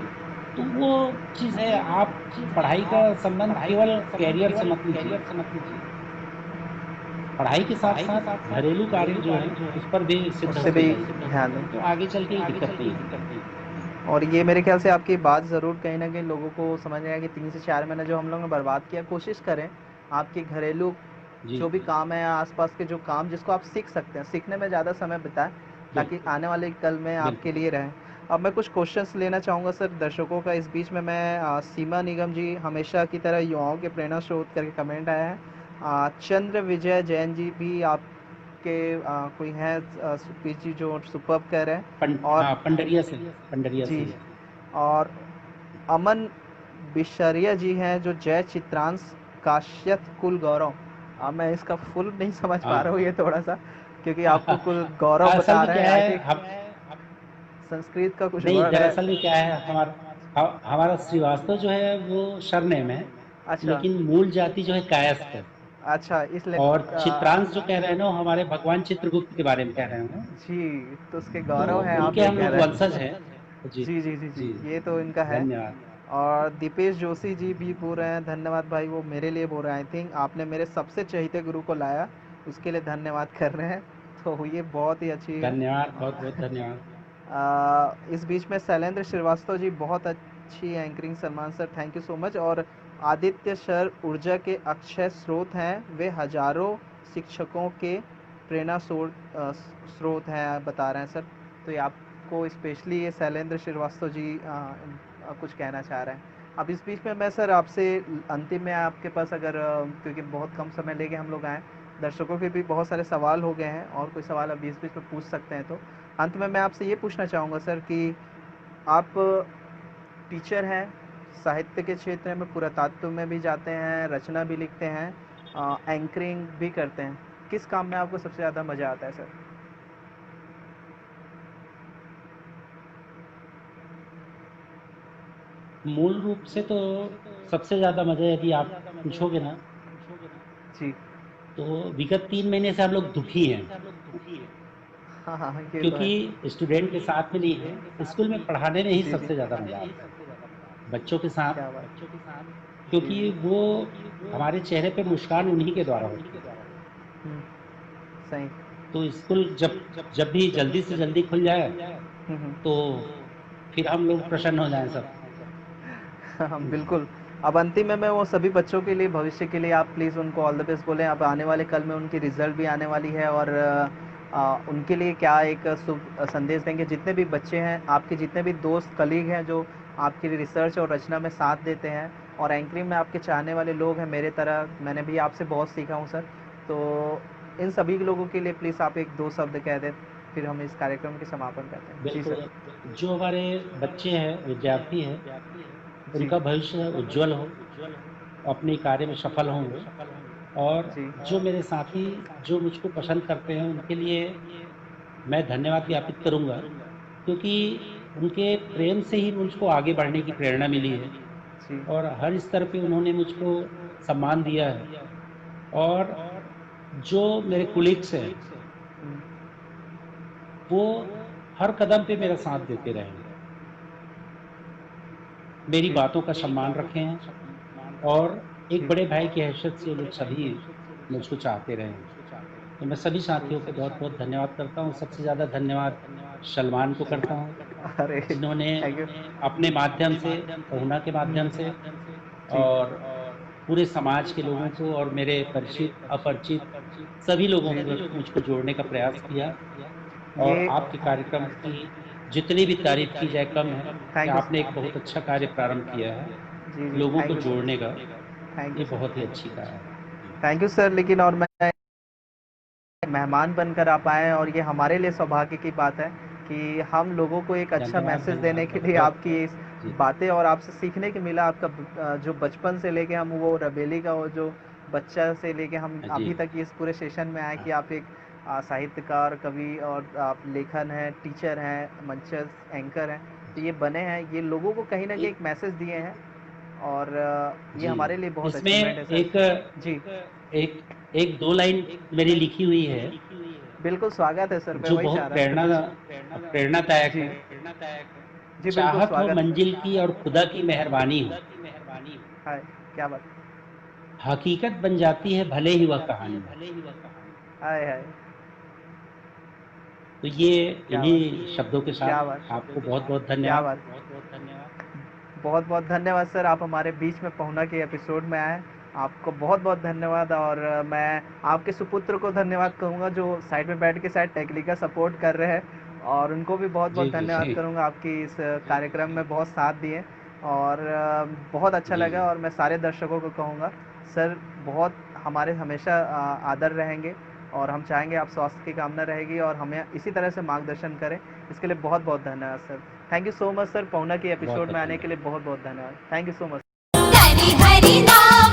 तो वो चीज़ है, आप पढ़ाई का संबंध केवल करियर से मत लीजिए। पढ़ाई के साथ-साथ घरेलू कार्य जो हैं, उस पर भी सिद्ध उससे होते भी जाइए, ध्यान दें। तो आगे चल के दिक्कत नहीं होगी। और ये मेरे ख्याल से आपकी बात ज़रूर कहीं न कहीं लोगों को समझ में आया कि 3 से 4 महीने जो हम लोगों ने बर्बाद किया, कोशिश करें आपके घरेलू जी, जो भी काम है, आस-पास के जो काम जिसको आप सीख सकते हैं, सीखने में ज़्यादा समय बिताएँ, ताकि बिल्कुल, आने वाले कल में आपके बिल्कुल। लिए रहें। अब मैं कुछ क्वेश्चंस लेना चाहूँगा सर दर्शकों का। इस बीच में मैं सीमा निगम जी हमेशा की तरह युवाओं के प्रेरणा स्रोत करके कमेंट आया है। चंद्र विजय जैन जी भी आपके कोई हैं स्पीच जी जो सुपर्ब कह रहे हैं। और हाँ, पंडरिया से जी। ही है। और अमन बिशरिया जी हैं जो जय चित्रांश काश्यप कुल गौरव। मैं इसका फुल नहीं समझ पा रहा हूँ हाँ। ये थोड़ा-सा, क्योंकि आपको कुल गौरव असल बता में रहे क्या हैं। आई है, थिंक हम संस्कृत का कुछ नहीं, वर्ड है। दरअसल में क्या है, हमारा श्रीवास्तव जो है वो सरनेम है, अच्छा। लेकिन मूल जाति जो है कायस्थ है। अच्छा इसलिए और चित्रांश जो कह रहे हैं ना, वो हमारे भगवान चित्रगुप्त के बारे में कह रहे हैं। जी, तो उसके तो गौरव हैं आप उनके ये हम कह लोग रहे वंशज हैं। हैं। जी, जी, जी, जी, जी, जी। ये तो इनका है। धन्यवाद। और दीपेश जोशी जी भी बोल रहे हैं धन्यवाद भाई, वो मेरे लिए बोल रहे हैं। आई थिंक आपने मेरे सबसे चहेते गुरु को लाया, उसके लिए धन्यवाद कर रहे हैं। तो ये बहुत ही अच्छी धन्यवाद, बहुत बहुत धन्यवाद। इस बीच में शैलेंद्र श्रीवास्तव जी, बहुत अच्छी anchoring. Salman sir thank you so much. और आदित्य सर ऊर्जा के अक्षय स्रोत हैं, वे हजारों शिक्षकों के प्रेरणा स्रोत हैं बता रहे हैं सर। तो ये आपको स्पेशली ये शैलेंद्र श्रीवास्तव जी कुछ कहना चाह रहे हैं। अब इस बीच में मैं सर आपसे अंतिम में आपके पास अगर क्योंकि बहुत कम समय लेके हम लोग आए, दर्शकों के भी बहुत सारे सवाल हो गए हैं और कोई सवाल अब बीच बीच में पूछ सकते हैं, तो अंत में मैं आपसे ये पूछना चाहूँगा सर कि आप टीचर हैं, साहित्य के क्षेत्र में, पुरातत्व में भी जाते हैं, रचना भी लिखते हैं, एंकरिंग भी करते हैं, किस काम में आपको सबसे ज़्यादा मज़ा आता है सर? मूल रूप से तो सबसे ज़्यादा मज़ा यदि आप पूछोगे ना, जी। तो विगत 3 महीने से हम लोग दुखी हैं। हाँ हाँ, ये तो है। क्योंकि स्टूडेंट के साथ में नहीं है, स्कूल में पढ़ाने में ही जी, जी। सबसे ज़्यादा मज़ा आता है बच्चों के साथ। क्या बात। क्योंकि वो हमारे चेहरे पे मुस्कान उन्हीं के द्वारा होती है। हम्म, सही। तो स्कूल जब भी जल्दी से जल्दी खुल जाए हम्म। तो फिर हम लोग प्रसन्न हो जाएं सब। हाँ, बिल्कुल। अब अंतिम में मैं वो सभी बच्चों के लिए, भविष्य के लिए आप प्लीज़ उनको ऑल द बेस्ट बोलें। अब आने वाले कल में उनकी रिजल्ट भी आने वाली है और उनके लिए क्या एक शुभ संदेश देंगे? जितने भी बच्चे हैं, आपके जितने भी दोस्त कलीग हैं जो आपकी रिसर्च और रचना में साथ देते हैं और एंकरिंग में आपके चाहने वाले लोग हैं मेरे तरह, मैंने भी आपसे बहुत सीखा हूँ सर। तो इन सभी लोगों के लिए प्लीज़ आप एक दो शब्द कह दें, फिर हम इस कार्यक्रम के समापन करते हैं। जी बिल्कुल, सर। जो हमारे बच्चे हैं, विद्यार्थी हैं, जी। उनका भविष्य उज्जवल हो, अपने कार्य में सफल हों वो। और जी। जो मेरे साथी जो मुझको पसंद करते हैं, उनके लिए मैं धन्यवाद ज्ञापित करूँगा, क्योंकि उनके प्रेम से ही मुझको आगे बढ़ने की प्रेरणा मिली है जी। और हर स्तर पे उन्होंने मुझको सम्मान दिया है। और जो मेरे कोलीग्स हैं, हम्म, वो हर कदम पे मेरा साथ देते रहे हैं, मेरी जी। बातों का सम्मान रखे हैं और एक जी। बड़े भाई की हैसियत से वो लोग सभी मुझको चाहते रहे हैं। तो मैं सभी साथियों को बहुत-बहुत धन्यवाद करता हूँ। सबसे ज़्यादा धन्यवाद सलमान को करता हूँ, अरे जिन्होंने थैंक यू। अपने माध्यम से, पहुना के माध्यम से जी। और पूरे समाज के लोगों को और मेरे परिचित, अपरिचित सभी लोगों जी। को मुझको जोड़ने का प्रयास किया। और ये आपके कार्यक्रम की जितनी भी तारीफ़ की जाए कम है, कि थैंक यू। आपने एक बहुत अच्छा कार्य प्रारंभ किया है, जी जी, लोगों थैंक को यू सर। जोड़ने का, थैंक ये यू सर। बहुत ही अच्छी कहा है। जी, थैंक यू सर। लेकिन और मैं मेहमान बनकर आप आए और ये हमारे लिए सौभाग्य की बात है कि हम लोगों को एक अच्छा धन्यवाद, मैसेज धन्यवाद देने के लिए बहुत-बहुत। आपकी इस जी, बातें और आपसे सीखने के मिला। आपका जो बचपन से लेके हम वो रबेली का वो जो बच्चा से लेके हम जी, अभी तक इस पूरे सेशन में आए हाँ, कि आप एक साहित्यकार, कवि और आप लेखन हैं, टीचर हैं, मंचस्थ एंकर हैं। तो ये बने हैं, ये लोगों को कहीं ना कहीं एक मैसेज दिए हैं और ये जी, हमारे लिए बहुत इसमें अचीवमेंट है सर। एक जी। एक एक 2 लाइन मेरी लिखी हुई है, बिल्कुल स्वागत है सर, मैं जो वही चाह बहुत रहा था कुछ। प्रेरणादायक जी। है। जी बिल्कुल चाहत हो स्वागत है मंजिल सर। की और खुदा की मेहरबानी हो, हाय, क्या बात। हकीकत बन जाती है भले ही वह कहानी हो। हाय हाय। तो ये क्या इन्हीं शब्दों के बात। साथ क्या बात। आपको बहुत-बहुत क्या धन्यवाद। बात। बहुत बहुत धन्यवाद सर, आप हमारे बीच में पहुना के एपिसोड में आए। आपको बहुत बहुत धन्यवाद। और मैं आपके सुपुत्र को धन्यवाद कहूँगा जो साइड में बैठ के शायद टेक्निकल सपोर्ट कर रहे हैं, और उनको भी बहुत बहुत जी, जी, धन्यवाद जी। करूँगा, आपकी इस कार्यक्रम में बहुत साथ दिए और बहुत अच्छा जी, लगा। जी। और मैं सारे दर्शकों को कहूँगा सर, बहुत हमारे हमेशा आदर रहेंगे और हम चाहेंगे आप स्वास्थ्य की कामना रहेगी और हमें इसी तरह से मार्गदर्शन करें। इसके लिए बहुत बहुत धन्यवाद sir. Thank you so much sir, पहुना के एपिसोड बहुत-बहुत में आने के धन्यवाद। लिए बहुत बहुत धन्यवाद। Thank you so much. Hari Hari नाम